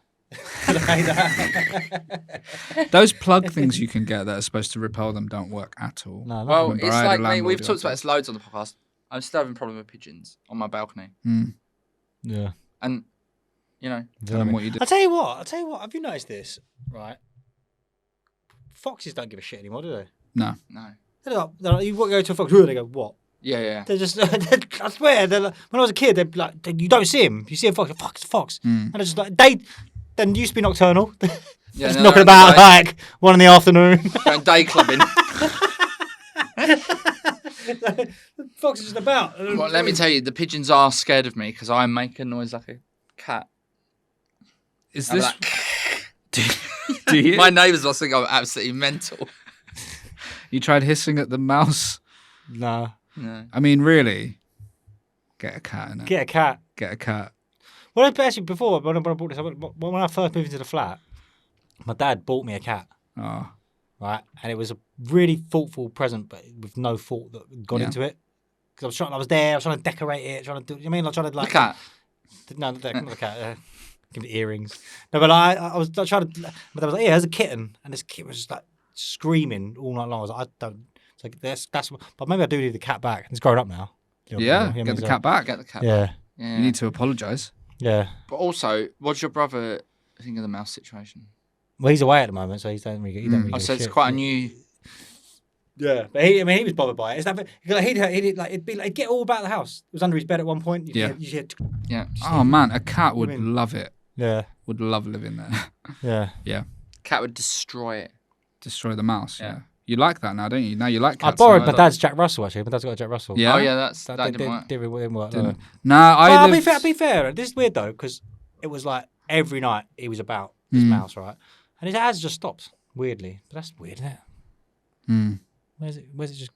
I hate that. Those plug things you can get that are supposed to repel them don't work at all. No, Well, Remember, it's I had a like me. landlord We've who talked had about this loads on the podcast. I'm still having a problem with pigeons on my balcony, Mm. yeah. and you know, Tell them what you did. I'll tell you what. Have you noticed this? Right. Foxes don't give a shit anymore, do they? No. no. They're like, you go to a fox, they go, what? Yeah, yeah. They're just, I swear, they're like, when I was a kid, they'd be like, you don't see him. You see a fox, it's a fox. Mm. And it's just like, then used to be nocturnal. Yeah, just no, knocking no, about no, like 1 in the afternoon. Going day clubbing. Fox is just about. Well, let me tell you, the pigeons are scared of me because I make a noise like a cat. Is I'm this? like, Do you? my neighbours must think I'm absolutely mental. You tried hissing at the mouse? No. No. I mean, really? Get a cat in it. Get a cat. Get a cat. Well, actually, before, when I bought this, when I first moved into the flat, my dad bought me a cat, Oh. right? And it was a really thoughtful present, but with no thought that had gone Yeah. into it. Because I was there, I was trying to decorate it, trying to do, I mean, like, trying to, like. The cat. No, not the cat. Give it earrings. No, but I was trying to. But I was like, yeah, there's a kitten, and this kitten was just like screaming all night long. I was like, I don't. It's like that's. But maybe I do need the cat back. It's grown up now. Yeah. You know what I Get mean? the So- cat back. Get the cat. Yeah, Yeah. You need to apologise. yeah. But also, what's your brother think of the mouse situation? Well, he's away at the moment, so he don't really. He don't really Oh, give so a it's shit. quite a new. Yeah, but he was bothered by it. It's that it'd be like he'd get all about the house. It was under his bed at one point. Yeah. You hear, Yeah. Oh man, a cat would I mean- love it. yeah, Would love living there. yeah. Cat would destroy it. Destroy the mouse. Yeah. Yeah. You like that now, don't you? Now you like I cats. borrowed now. my dad's Jack Russell actually. My dad's got a Jack Russell. Yeah? Oh yeah, that That didn't work. didn't work. Didn't. No. Nah, I Well, lived... I'll be fair. This is weird though, because it was like every night he was about his mouse, right? And his ads just stopped weirdly. But that's weird, isn't it? Mm. Where's it just?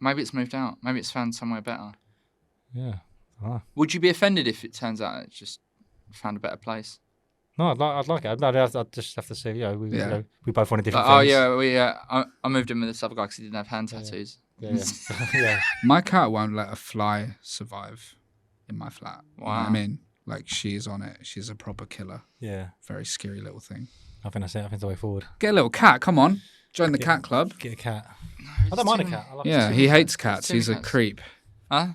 Maybe it's moved out. Maybe it's found somewhere better. Yeah. Oh. Would you be offended if it turns out it's just found a better place? No, I'd like it. I'd just have to see. You know, we both wanted different Like, oh things. yeah, I moved in with this other guy because he didn't have hand tattoos. Yeah. Yeah. My cat won't let a fly survive in my flat. You know what I Wow. mean? Like, she's on it. She's a proper killer. Yeah. Very scary little thing. I think that's it. I think it's the way forward. Get a little cat. Come on. Join the cat club. Get a cat. I don't mind a cat. I love Yeah, cats. he hates cats. Too He's a many cats. creep. Huh?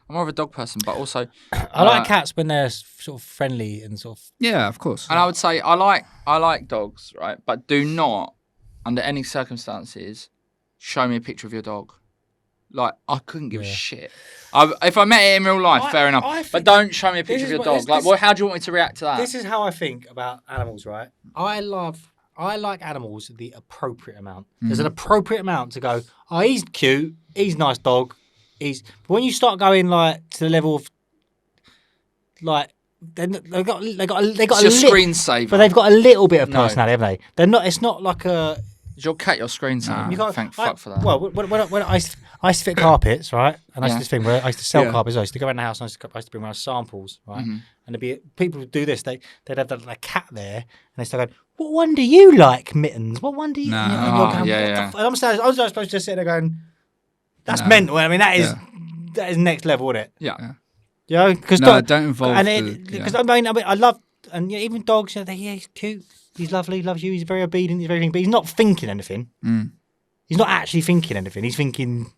I'm more of a dog person, but also, I like cats when they're sort of friendly and sort of. Yeah, of course. and I would say I like dogs, right? But do not, under any circumstances, show me a picture of your dog. Like, I couldn't give a shit. If I met it in real life, fair enough. I But think- don't show me a picture of is your what- dog. this- Like, this- well, how do you want me to react to that? This is how I think about animals, right? I like animals the appropriate amount. There's an appropriate amount to go, oh, he's cute, he's a nice dog. But when you start going like to the level of like they got It's a your little, screensaver. but they've got a little bit of No. personality, haven't they? They're not. It's not like a. Is your cat your screensaver? You can't, Thank fuck for that. Well, when I used to fit carpets, right, and I used to this thing where I used to sell Yeah. carpets. I used to go around the house and I used to bring around samples, right, and there'd be people would do this. They'd have a cat there, and they start going, "What one do you like, Mittens? What one do you?" Nah. And you're Oh, going, yeah, "What the yeah. f-" And I was supposed to sit there going, "That's No. mental." I mean, that is next level, isn't it? Yeah. You know, because No, don't involve because I mean, I love and even dogs. You know, he's cute, he's lovely, loves you, he's very obedient, he's very everything, but he's not thinking anything. He's not actually thinking anything. He's thinking,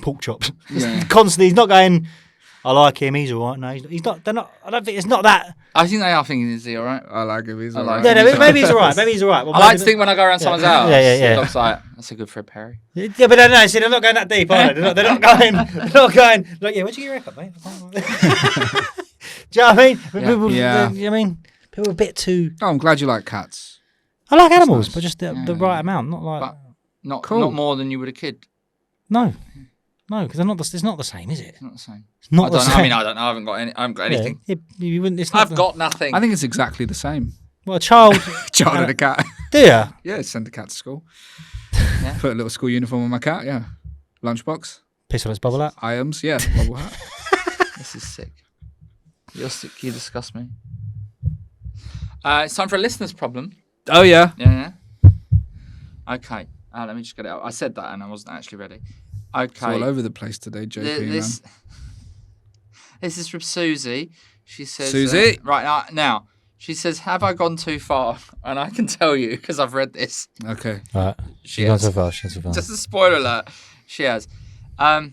pork chops. Constantly, he's not going. I like him. He's all right. No, he's not. They're not. I don't think it's not that. I think they are thinking, is he all right? I like him. He's I like alright. him. Yeah, no, maybe he's all right. Maybe he's all right. Well, I like maybe- to think when I go around someone's house, Yeah. the dog's like, that's a good Fred Perry. Yeah, but no, see, they're not going that deep, are they? They're not going. They're not going. Like, yeah, where'd you get your haircut, mate? Do you know what I mean? People, Yeah. I mean, people are a bit too. Oh, I'm glad you like cats. I like animals, nice. but just the right amount, not like But not Cool. not more than you would a kid. no, because they're not. It's not the same, is it? It's not the same. It's not I the don't know. same. I mean, I don't know. I haven't got anything. Yeah, you wouldn't. It's not I've the- got nothing. I think it's exactly the same. Well, a child. Child and a cat. Do you? Yeah, send the cat to school. Yeah. Put a little school uniform on my cat. Yeah. Lunchbox. Piss on its bubble out. Iams. Yeah. Bubble hat. This is sick. You're sick. You disgust me. It's time for a listener's problem. Oh yeah. Yeah. Okay. Let me just get it out. I said that and I wasn't actually ready. Okay. It's all over the place today, JP. This, man. this is from Susie. She says, Susie? right now, she says, have I gone too far? And I can tell you because I've read this. Okay. All right. She She's gone has. so far. She's gone so far. Just a spoiler alert. She has. Have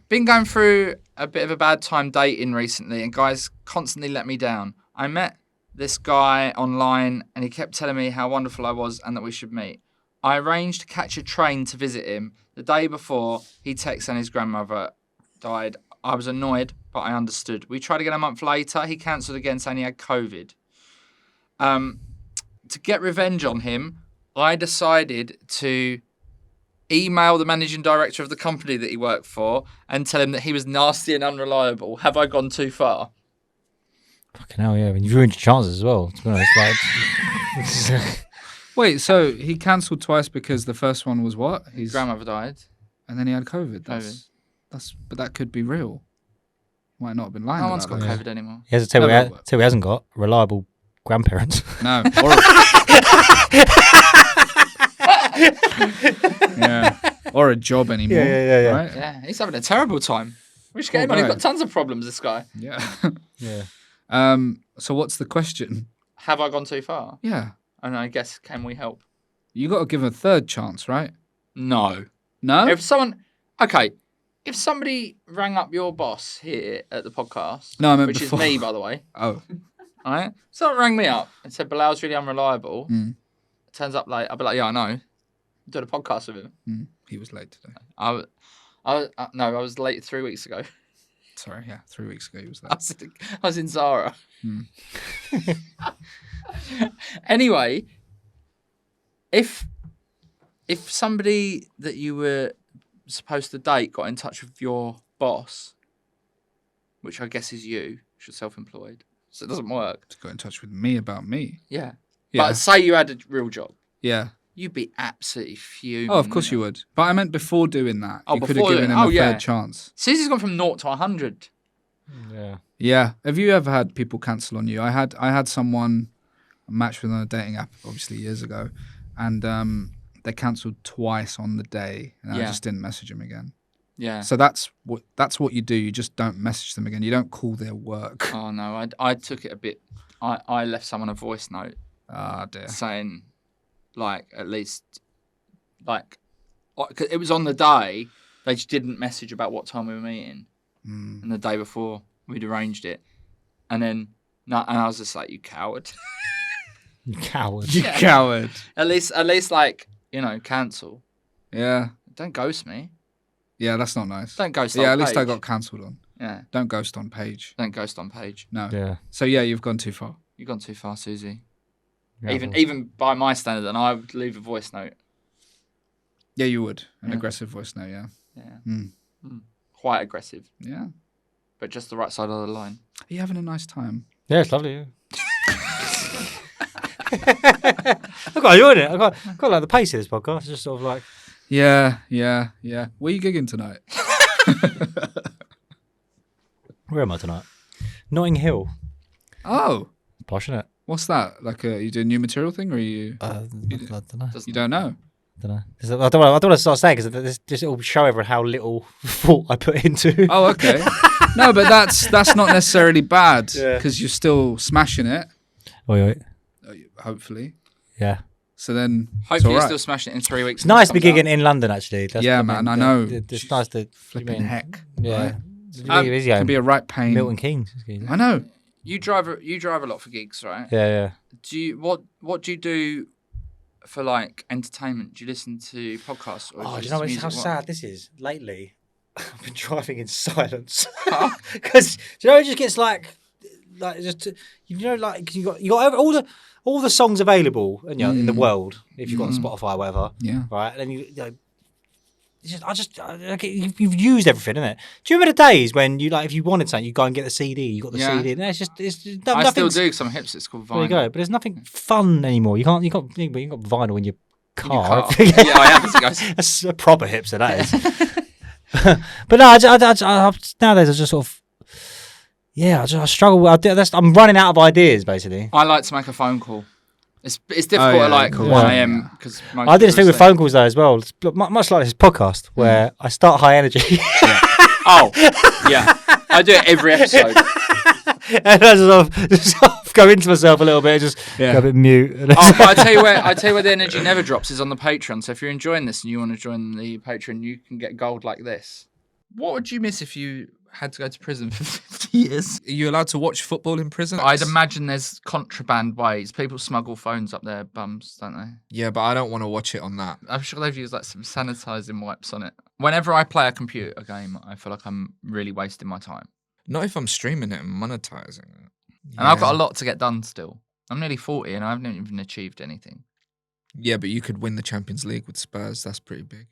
been going through a bit of a bad time dating recently, and guys constantly let me down. I met this guy online, and he kept telling me how wonderful I was and that we should meet. I arranged to catch a train to visit him. The day before, he texted and his grandmother died. I was annoyed, but I understood. We tried again a month later. He cancelled again, saying he had COVID. To get revenge on him, I decided to email the managing director of the company that he worked for and tell him that he was nasty and unreliable. Have I gone too far? Fucking hell, yeah. I mean, you've ruined your chances as well. To be honest, like. Wait, so he cancelled twice because the first one was what? His grandmother died. And then he had COVID. But that could be real. Might not have been lying. No one's got about that. COVID anymore. He hasn't tell No, you but- he hasn't got reliable grandparents. No. Or yeah. Or a job anymore. Yeah. Right? Yeah, he's having a terrible time. We should get him on. He's got tons of problems, this guy. Yeah. Yeah. So what's the question? Have I gone too far? Yeah. And I guess, can we help? You got to give a third chance, right? No. No? If somebody rang up your boss here at the podcast, No, I meant which before. is me, by the way, Oh. right? Someone rang me up and said, Bilal's really unreliable. Mm. Turns up late. I'll be like, yeah, I know. I'm doing a podcast with him. He was late today. I was late 3 weeks ago. Sorry, yeah. 3 weeks ago he was I late. was in Zara. Anyway, if somebody that you were supposed to date got in touch with your boss, which I guess is you, 'cause you're self-employed, so it doesn't work. To got in touch with me about me. Yeah. Yeah. But say you had a real job, Yeah. you'd be absolutely fuming. Oh, of course you would. But I meant before doing that. Oh, you could have before given doing- him oh, a yeah. third chance. Susie's gone from 0 to 100. Yeah. Yeah. Have you ever had people cancel on you? I had someone matched with on a dating app, obviously years ago, and they cancelled twice on the day, and I Yeah. just didn't message them again. Yeah. So that's what you do. You just don't message them again. You don't call their work. Oh no, I took it a bit. I left someone a voice note Ah, dear. saying, like, at least, like, 'cause it was on the day. They just didn't message about what time we were meeting, and the day before we'd arranged it, and then no, and I was just like, you coward. You coward. You coward. At least, like, cancel. Yeah. Don't ghost me. Yeah, that's not nice. Don't ghost. Yeah, on at least I page. got cancelled on. Yeah. Don't ghost on page. Don't ghost on page. No. Yeah. So yeah, you've gone too far. You've gone too far, Susie. Yeah, Even by my standard, and I would leave a voice note. Yeah, you would. An Yeah. aggressive voice note, yeah. Yeah. Quite aggressive, Yeah. but just the right side of the line. Are you having a nice time? Yeah, it's lovely. Yeah. I quite enjoyed it. I quite like the pace of this podcast. It's just sort of like, Yeah. Where are you gigging tonight? where am I tonight? Notting Hill. Oh, Posh, isn't it? what's that? Like, you do a new material thing, or you I don't know. you don't know? I don't want to start saying because this will show everyone how little thought I put into. Oh, okay. No, but that's not necessarily bad Yeah. because you're still smashing it. Wait. Hopefully. Yeah. So then, it's Hopefully, all you're right. still smashing it in 3 weeks. It's nice to be gigging in London, actually. That's Yeah, the man, main- I know. It's nice to Flipping heck. Yeah. right? It's really busy. Can be a right pain. Milton Keynes. I know. You drive a lot for gigs, right? Yeah. Do you what do you do for like entertainment? Do you listen to podcasts? Or Oh, do just you know music? how What? sad this is? Lately, I've been driving in silence because it just gets like just like you got all the songs available in the world if you've got on Spotify or whatever. Yeah. Right, and then you've used everything, isn't it? Do you remember the days when you if you wanted something, you go and get the CD, you got the Yeah. CD, and it's just I nothing. still do because I'm a hipster. It's called There you vinyl. go, but there's nothing fun anymore. You got vinyl in your In your car. car. Yeah, I have. Guys. That's a proper hipster, that is. But no, nowadays I just sort of, I struggle. I'm running out of ideas, basically. I like to make a phone call. It's difficult yeah, at like cool. 1 Yeah. a.m. because I did this thing with phone calls though as well. It's much like this podcast where I start high energy Oh, yeah. I do it every episode. and I just sort of go into myself a little bit, just go a bit mute. And Oh, but I tell you where the energy never drops is on the Patreon. So if you're enjoying this and you want to join the Patreon, you can get gold like this. What would you miss if you had to go to prison for 50 years? Are you allowed to watch football in prison? I'd imagine there's contraband ways. People smuggle phones up their bums, don't they? Yeah, but I don't want to watch it on that. I'm sure they've used like some sanitizing wipes on it. Whenever I play a computer game, I feel like I'm really wasting my time. Not if I'm streaming it and monetizing it. And I've got a lot to get done still. I'm nearly 40 and I haven't even achieved anything. Yeah, but you could win the Champions League with Spurs. That's pretty big.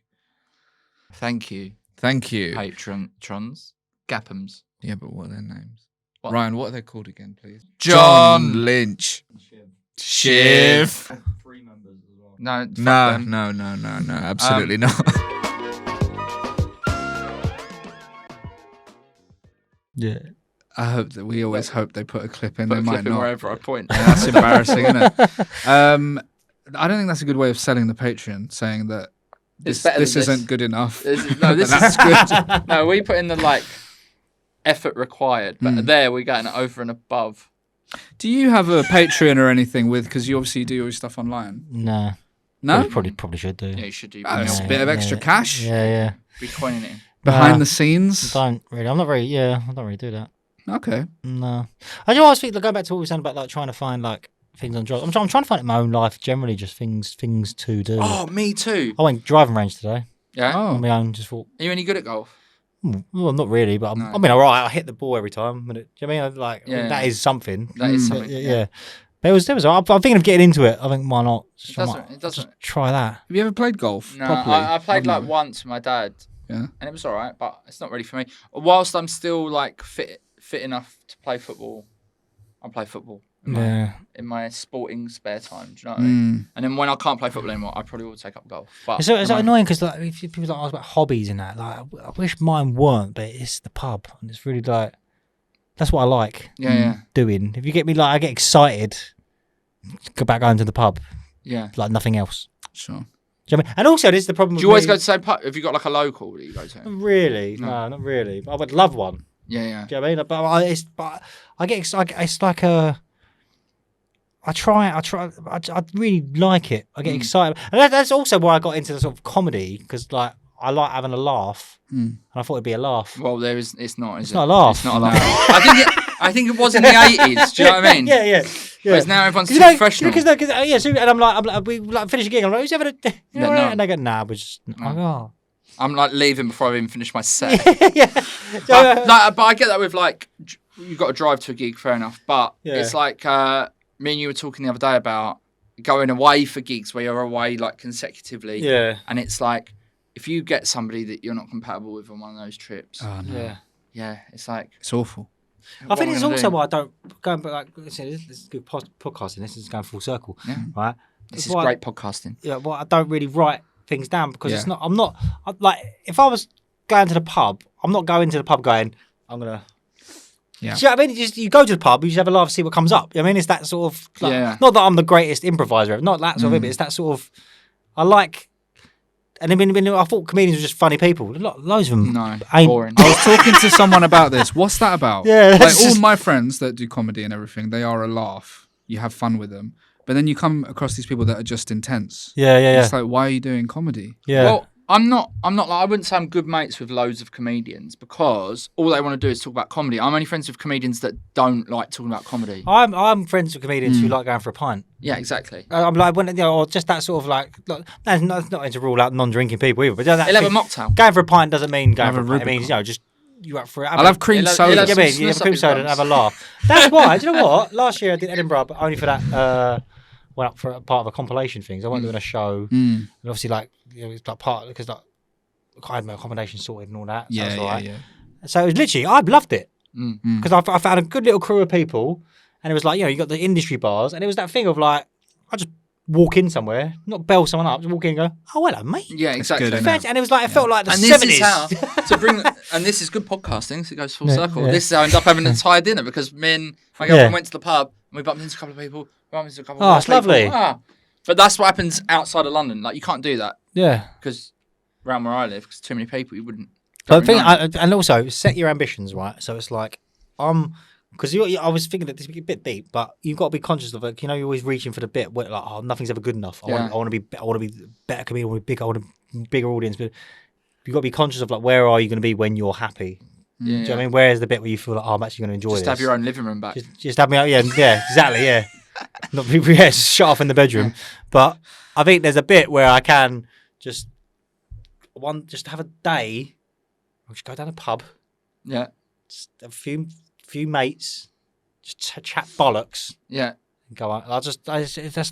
Thank you, Thank you. patrons, Gaphams. Yeah, but what are their names? What? Ryan, what are they called again, please? John Lynch. Shiv. No, fuck No, them. no. Absolutely not. yeah. I hope that we always hope they put a clip in. Put They a might clip in not. wherever I point. Yeah, that's embarrassing, isn't it? I don't think that's a good way of selling the Patreon, saying that It's this better than isn't good enough. This is good. No, we put in the effort required, but there we're getting it over and above. Do you have a Patreon or anything with? Because you obviously do your stuff online. No. No, Probably should do. Yeah, you should do. That's Be a bit of extra cash Yeah. coining it in. behind Nah. the scenes. Don't really. I don't really do that. Okay. No. I do always think, going back to what we were saying about trying to find things on jobs. I'm trying to find it in my own life generally, just things to do. Oh, me too. I went driving range today Yeah. on Oh, my own. Just thought, Are you any good at golf? well, not really, but No. I mean, all right. I hit the ball every time. Do you know what I mean? Yeah. That is something. That is But, something. yeah. But I'm thinking of getting into it. I think why not? It doesn't. Just try that. have you ever played golf? No, properly? I played Oh, no. once with my dad, Yeah. and it was all right, but it's not really for me. Whilst I'm still fit enough to play football, I play football in my sporting spare time. Do you know what I mean? And then when I can't play football anymore, I probably will take up golf. But It's annoying because if people ask about hobbies and that, I wish mine weren't, but it's the pub, and it's really that's what I like. Yeah. Doing. If you get me I get excited. Go back going to the pub Yeah. like nothing else. Sure. Do you know what I mean? And also, this is the problem. Do you always go to the same pub? Have you got like a local that you go to? Not really. No, not really. But I would love one. Yeah. Do you know what I mean? But I get excited. It's like a. I really like it. I get excited, and that's also why I got into the sort of comedy because like I like having a laugh, and I thought it'd be a laugh. Well, it's not. It's not a laugh. It's not a laugh. I think it was in the 80s. Do you know what I mean? Yeah. Whereas now everyone's too professional. And I'm like, we like finish a gig. I'm like, who's having a? No. And they go, nah, we're just. Oh. I'm like leaving before I even finish my set. Yeah. But I get that with like you've got to drive to a gig, fair enough. But it's like me and you were talking the other day about going away for gigs where you're away like consecutively. Yeah. And it's like if you get somebody that you're not compatible with on one of those trips. Oh, no. Yeah, it's like It's awful. I think it's also why I don't go. But like, this is good podcasting. This is going full circle, right? This is great podcasting. Yeah, well, I don't really write things down because it's not. I'm like if I was going to the pub, I'm not going to the pub going. I'm gonna. Yeah. Do you know what I mean? You go to the pub, you just have a laugh, see what comes up. I mean, it's that sort of. Like, not that I'm the greatest improviser ever, not that sort of thing, but it's that sort of. I like. And then when I thought comedians were just funny people. Loads of them. No, ain't boring. I was talking to someone about this. What's that about? Yeah, like that's all just- my friends that do comedy and everything, they are a laugh. You have fun with them, but then you come across these people that are just intense. Yeah. It's like, why are you doing comedy? Yeah. Well, I'm not like I wouldn't say I'm good mates with loads of comedians because all they want to do is talk about comedy. I'm only friends with comedians that don't like talking about comedy. I'm friends with comedians who like going for a pint. Yeah, exactly. I'm like or just that sort of like that's not to rule out non-drinking people either. But that They'll have a mocktail. Going for a pint doesn't mean going Have for a a pint. It Rubicon. means just you up for it. I'll have cream soda. He'll have You some mean you have snus a cream up his soda and bums. have a laugh. That's why. Do you know what? Last year I did Edinburgh, but only for that. Went up for a part of a compilation thing. So I wasn't doing a show, and obviously like it's like part because like I had my accommodation sorted and all that. So it was all right. So it was literally I loved it because I found a good little crew of people, and it was like you got the industry bars, and it was that thing of like I just walk in somewhere, not bell someone up, just walk in and go, oh hello mate. Yeah, exactly. good, isn't And it was like it felt like the And 70s. this is how to bring, and this is good podcasting. So it goes full circle. yeah. This is how I end up having an entire dinner because me and my girlfriend went to the pub and we bumped into a couple of people. Bumped into a couple Oh, of it's people. lovely. But that's what happens outside of London. Like you can't do that Yeah. because around where I live, because too many people, you wouldn't. But the thing, know. and also set your ambitions right. So it's like, because I was thinking that this is a bit deep, but you've got to be conscious of it. You're always reaching for the bit where like, oh, nothing's ever good enough. I want to be better comedian. I want to be bigger. I want a bigger audience. But you've got to be conscious of like, where are you going to be when you're happy? Do you know what I mean? Where is the bit where you feel like, oh, I'm actually going to enjoy Just this? have your own living room back. Just have me out. Yeah, exactly. Yeah, not just shut off in the bedroom. But I think there's a bit where I can just have a day. I'll just go down a pub. Yeah, Just a few mates, just chat bollocks. yeah. And go on. That's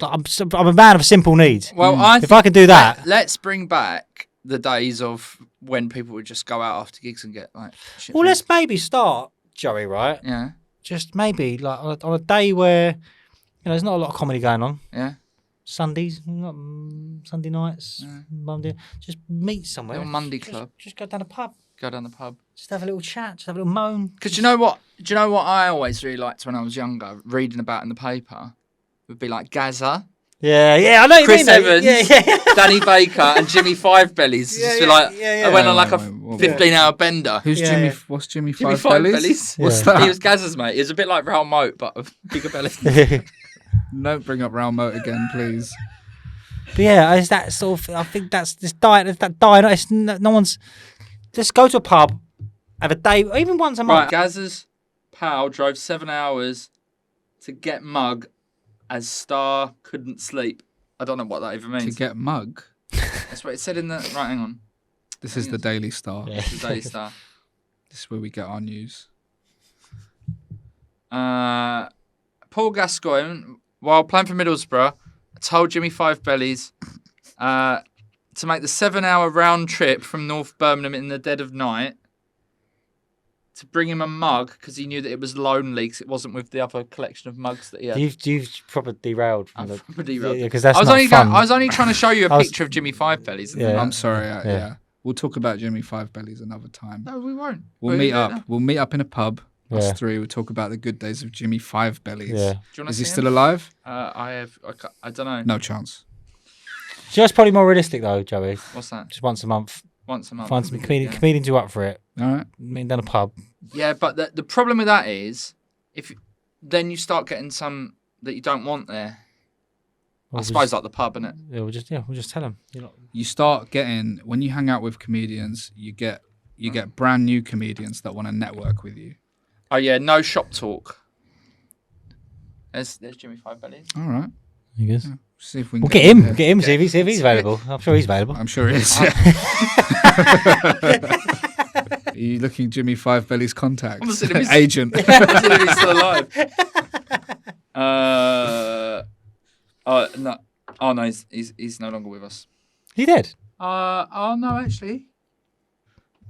like I'm a man of simple needs. Well, If I can do that, let's bring back the days of when people would just go out after gigs and get like. Shit well, faced. let's maybe start, Joey. Right? Yeah, Just maybe like on a day where there's not a lot of comedy going on. yeah. Sundays, Sunday nights, Monday. Just meet somewhere. Little Monday club. Just go down a pub. Go down the pub. Just have a little chat. Just have a little moan. Because you know what? Do you know what I always really liked when I was younger, reading about in the paper? Would be like Gaza, Yeah, I know you Chris mean that. Evans, Yeah. Danny Baker, and Jimmy Five Bellies. Yeah, Just yeah, like yeah. I went on like a Wait, 15-hour bender. Who's Yeah, Jimmy? yeah. What's Jimmy Jimmy Five Bellies? Yeah. What's that? He was Gaza's mate. He was a bit like Raoul Moat, but a bigger belly. Don't bring up Raoul Moat again, please. But yeah, it's that sort of. I think that's this diet. It's that diet. It's no one's. Just go to a pub, have a day, even once a Right, month. Gaza's pal drove 7 hours to get mug as Star couldn't sleep. I don't know what that even To means. get mug. That's what it said in the. Right, hang on. This is the Daily Star. Yeah. The Daily Star. This is where we get our news. Paul Gascoigne, while playing for Middlesbrough, told Jimmy Five Bellies to make the 7-hour round trip from North Birmingham in the dead of night to bring him a mug because he knew that it was lonely because it wasn't with the other collection of mugs that he had. You've proper derailed from the. I've derailed. Yeah, because that's I was not only fun. I was only trying to show you a I was- picture of Jimmy Five Bellies. Yeah. I'm sorry. Yeah. Yeah. We'll talk about Jimmy Five Bellies another time. No, we won't. We'll meet up. We'll meet up in a pub. Yeah. Us three. We'll talk about the good days of Jimmy Five Bellies. Yeah. Do you want Is to he see still him? alive? I don't know. No chance. Just probably more realistic though, Joey. What's that? Just once a month. Once a month. Find some Yeah. comedians who are up for it. All right. Meet down a pub. Yeah, but the problem with that is, if then you start getting some that you don't want there. I suppose like the pub, innit? Yeah, we'll just tell them. You start getting when you hang out with comedians, you get brand new comedians that want to network with you. Oh yeah, no shop talk. There's Jimmy Five Bellies. All right. You guys. See if we can We'll get him. Get him. See if he's available. I'm sure he's available. I'm sure he is. Yeah. Are you looking Jimmy Five Belly's contact? I'm seeing if he's- Agent. He's still alive. No. Oh no, he's no longer with us. He dead. Oh no, actually.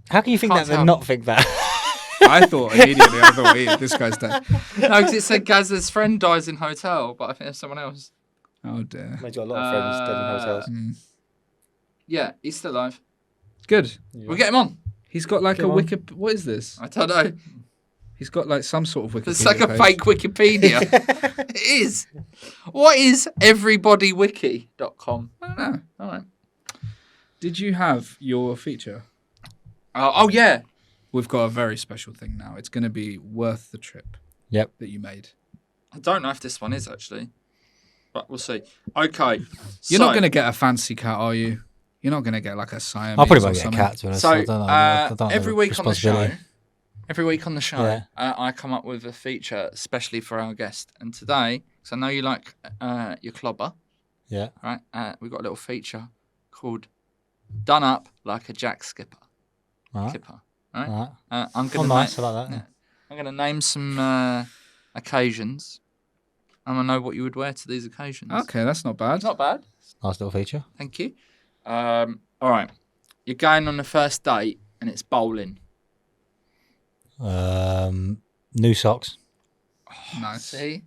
How can you think Can't that and tell. not think that? I thought immediately. I thought, this guy's dead. No, because it said Gaz's friend dies in hotel, but I think there's someone else. Oh dear. Made you a lot of friends dead in hotels. Yeah, he's still alive. Good. We'll get him on. He's got like Get a on. wiki. What is this? I don't know. He's got like some sort of Wikipedia. It's like a page. fake Wikipedia. It is. What is everybodywiki.com? I don't know. All right. Did you have your feature? Oh yeah. We've got a very special thing now. It's going to be worth the trip. Yep. That you made. I don't know if this one is actually, but we'll see. Okay. You're not going to get a fancy cat, are you? You're not going to get like a Siamese. I'll probably or won't get a something? cat, to be honest. So I don't know. I don't every know week on the show, responsibility. Yeah. I come up with a feature especially for our guest. And today, because I know you like your clobber, Yeah. right? We've got a little feature called "Done Up Like a Jack Skipper." Right. Kipper, right? Right. I'm Oh, gonna nice. I like that. yeah. I'm gonna name some occasions. And I know what you would wear to these occasions. Okay, that's not bad. It's not bad. Nice little feature. Thank you. All right. You're going on the first date and it's bowling. New socks. Nice. See?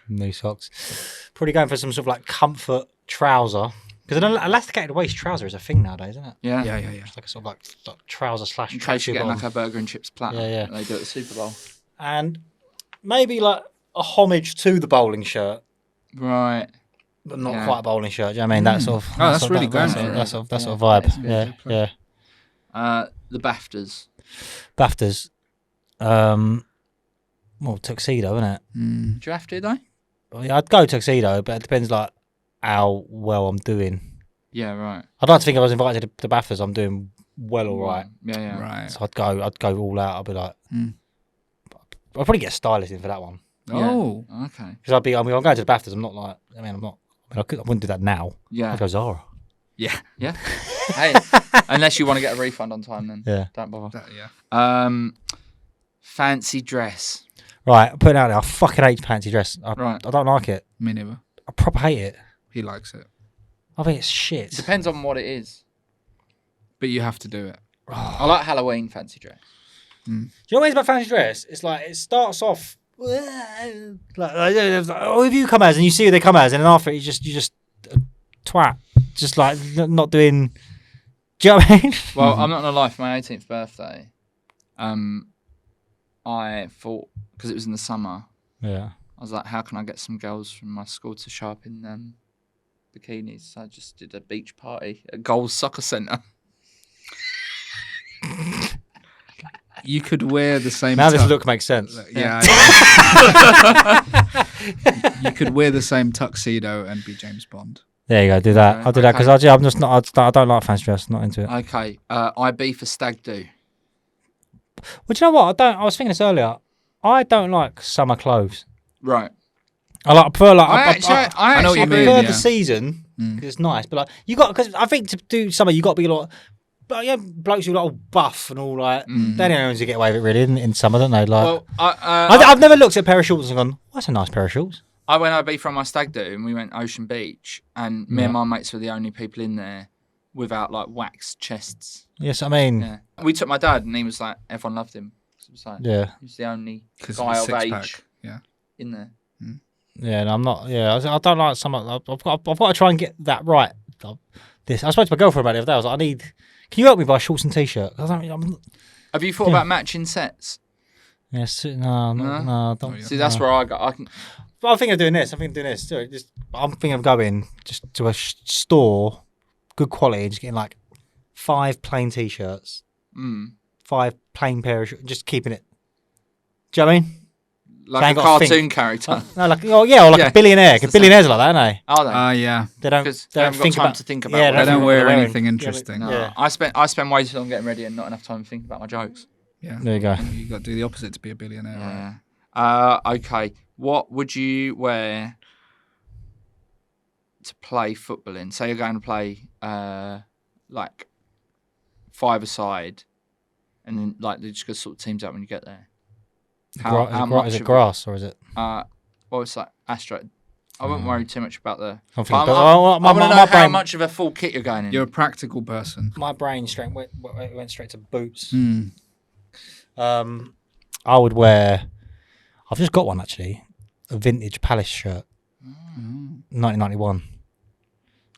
New socks. Probably going for some sort of like comfort trouser. Because an elasticated waist trouser is a thing nowadays, isn't it? Yeah. Yeah. It's like a sort of like trouser slash In case you're tracksuit getting like bottom. a burger and chips platter. Yeah. They do it at the Super Bowl. And maybe like a homage to the bowling shirt, Right. but not Yeah. quite a bowling shirt. Do you know what I mean? That sort of. Oh, that's really that, going for it. that sort of Yeah, vibe. that's good. Yeah, yeah. The BAFTAs. BAFTAs. Well, tuxedo, isn't it? Do you have to, though? Well, yeah, I'd go tuxedo, but it depends like how well I'm doing. Yeah, right. I'd like to think if I was invited to the BAFTAs, I'm doing well, all right. Yeah. Right. So I'd go all out. I'd be like, Mm. I'll probably get a stylist in for that one Oh. Okay. because I'm going to the BAFTAs. I'm not like, I wouldn't do that now. Yeah. I'd go Zara. Yeah. Hey, unless you want to get a refund on time, then Yeah. don't bother. Yeah. Fancy dress. Right, put it out there. I fucking hate fancy dress. Right. I don't like it. Me neither. I proper hate it. He likes it, I think it's shit. Depends on what it is. but you have to do it. I like Halloween fancy dress. Do you know what it is about fancy dress? It's like it starts off like oh, if you come as and you see who they come as, and then after you just twat, just like not doing. Do you know what I mean? Well, I'm not gonna lie. For my 18th birthday, I thought because it was in the summer, Yeah. I was like, how can I get some girls from my school to show up in bikinis? So I just did a beach party at Goals Soccer Centre. You could wear the same. Now this look makes sense. Yeah. You could wear the same tuxedo and be James Bond. There you go. Do that. Okay, I'll do that because I'm just not. I don't like fancy dress. Not into it. Okay, IB for stag do. Well, do you know what? I was thinking this earlier. I don't like summer clothes. Right. I prefer like. I know what actually you I mean, prefer yeah. the season because it's nice, but like you got because I think to do summer you got to be like, but yeah, blokes who are like all buff and all like they don't know to get away with it really in summer, don't they? Like, Well, I've never looked at a pair of shorts and gone, well, that's a nice pair of shorts. I went IB from my stag do and we went Ocean Beach and me and my mates were the only people in there without like waxed chests. Yes, I mean, Yeah. We took my dad and he was like, everyone loved him. It was like, yeah. he was the only 'Cause guy of of the age six-pack. Yeah. in there. Yeah, no, I'm not. Yeah, I don't like summer. I've got to try and get that right. This I spoke to my girlfriend about it the other day. I was like, can you help me buy shorts and t-shirt? Have you thought about matching sets? Yes, no, I don't. See, that's where I go. I'm thinking of doing this. I'm thinking of going just to a store, good quality, and just getting like 5 plain t-shirts, 5 plain pair of shorts, just keeping it. Do you know what I mean? Like a cartoon character. No, like a billionaire. Billionaires are like that, aren't they? Are they? Yeah. They don't. Because They don't got think time about. to think about. Yeah, what They they're don't what wear they're wearing. anything Yeah, interesting. No. Yeah. I spend way too long getting ready and not enough time to think about my jokes. Yeah. There you go. You got to do the opposite to be a billionaire, right? Yeah. Okay. What would you wear to play football in? Say you're going to play like 5-a-side, and then like they just go sort of teams out when you get there. Is it grass or is it? Well, it's like Astro. I wouldn't worry too much about the. I'm I thinking, want to know my how brain, much of a full kit you're going in. You're a practical person. my brain went straight to boots. Mm. I would wear. I've just got one actually, a vintage Palace shirt, 1991.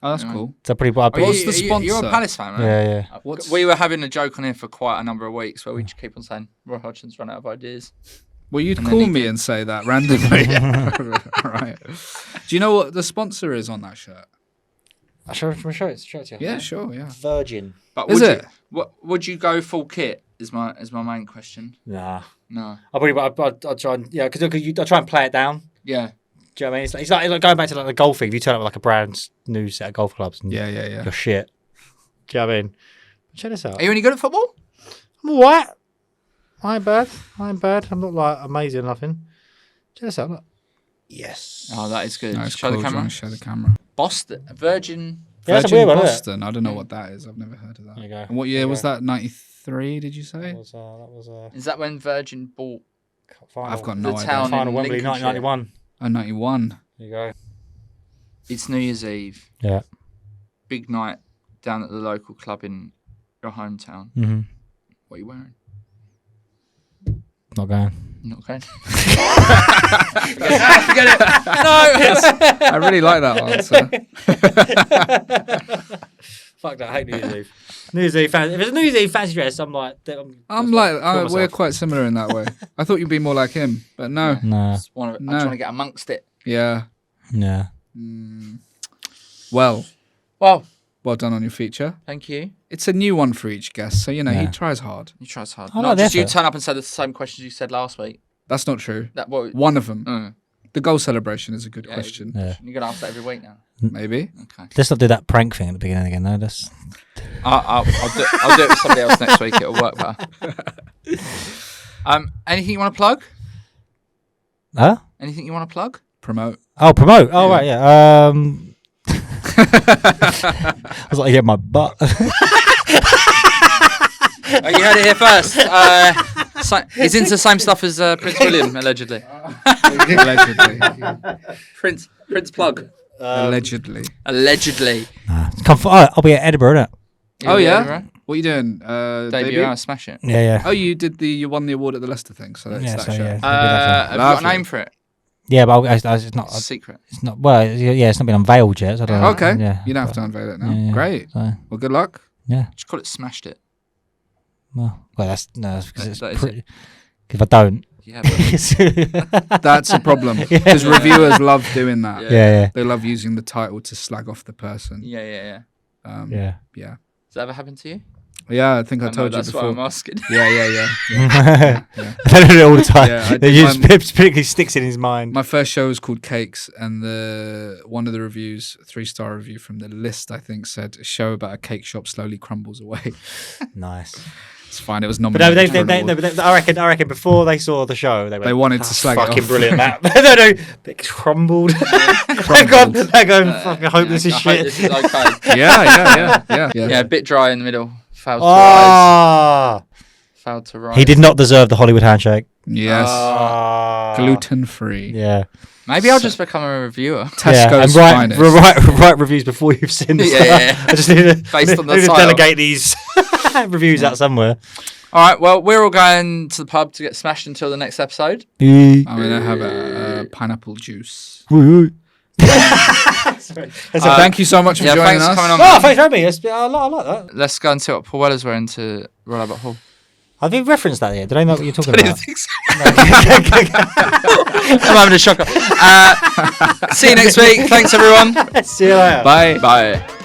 Oh, that's cool. So pretty. Are What's the You're a sponsor? Palace fan, right? Yeah. We were having a joke on here for quite a number of weeks where we just keep on saying Roy Hodgson's run out of ideas. Well, you'd And then call he me and say that randomly. Right. Do you know what the sponsor is on that shirt? I'll show it to you. Yeah, sure, yeah. Virgin. But Is would it? Would you go full kit? Is my main question. Nah. No. I'll try and because I try and play it down. Yeah. Do you know what I mean? It's like going back to like the golfing. If you turn up with like a brand new set of golf clubs, and Yeah. you're shit. Do you know what I mean? Check this out. Are you any good at football? I'm alright. I ain't bad. I'm not like amazing or nothing. Check this out. Look. Yes. Oh, that is good. No, it's Show cool. the Do you camera. wanna show the camera. Boston, Virgin. Yeah, that's a Virgin weird one, isn't it? Boston. I don't know what that is. I've never heard of that. There you go. And what year was that? 93, did you say? That was Is that when Virgin bought? final. I've got The no idea. town- Final in Wembley, Lincolnshire. 1991. Oh, 91. There you go. It's New Year's Eve. Yeah. Big night down at the local club in your hometown. Mm-hmm. What are you wearing? Not going. Not going. Forget it. No. I really like that answer. Fuck that. I hate New Year's Eve. New Year's Eve fancy. If it's a New Year's Eve fancy dress, I'm like. We're quite similar in that way. I thought you'd be more like him, but no. No. I'm No. trying to get amongst it. Yeah. Yeah. Well Well, done on your feature. thank you. It's a new one for each guest, so, he Yeah. tries hard. You tries hard. I like Not the just you effort. turn up and say the same questions you said last week. That's not true. That what? One of them. The goal celebration is a good Yeah, question. Yeah. You're gonna ask that every week now. Maybe. Okay. Let's not do that prank thing at the beginning again, though. Let's. I'll do it with somebody else next week. It'll work better. Anything you want to plug? Huh? Anything you want to plug? Promote. Oh, promote. Oh, Yeah. right, yeah. I was like, yeah, my butt. Oh, you heard it here first. He's into the same stuff as Prince William, allegedly. Allegedly. Prince plug. Allegedly. Allegedly. I'll be at Edinburgh, innit? Oh, yeah? Right? What are you doing? Debut. I'll smash it. Yeah. Oh, you won the award at the Leicester thing, so that's Yeah, that so, show. yeah. Have you got a Lovely. name for it? Yeah, but it's not. It's secret. It's not. Well, yeah, it's not been unveiled yet. So I don't know. Okay. Yeah. You don't have to unveil it now. Yeah. Great. So, Well, good luck. yeah. Just call it Smashed It. Well, that's because it's That is pretty. If I don't. Yeah. But That's a problem. Because reviewers love doing that. Yeah. They love using the title to slag off the person. yeah. Yeah. Yeah. Does that ever happen to you? Yeah, I think I know, told you that's before. why I'm asking. Yeah. I don't do it all the time. Yeah, I It did just mine- particularly sticks in his mind. My first show was called Cakes, and one of the reviews, 3-star review from the list, I think, said a show about a cake shop slowly crumbles away. Nice. It's fine. It was But nominated for an award. I reckon before they saw the show, they went, They wanted to "That's slag it fucking off." brilliant. That no, it crumbled. They're going fucking. I hope this is I hope shit. this is okay. Yeah. Yeah, a bit dry in the middle. Failed to rise. Ah, Failed to rise. he did not deserve the Hollywood handshake. Yes. Ah. Gluten free. Yeah. Maybe I'll just become a reviewer. Tesco's yeah, finest. and write reviews before you've seen the stuff. Yeah. I just need to, Based on the need to title. delegate these reviews out somewhere. All right. Well, we're all going to the pub to get smashed until the next episode. I'm going to have a pineapple juice. Thank you so much for joining thanks us. for coming on. Oh, thanks for having me. I like that. Let's go and see what Paul Weller's wearing to Roll About Hall. Have you referenced that here? Did I know what you're talking I didn't about? think so. I'm having a shocker. See you next week. Thanks, everyone. See you later. Bye.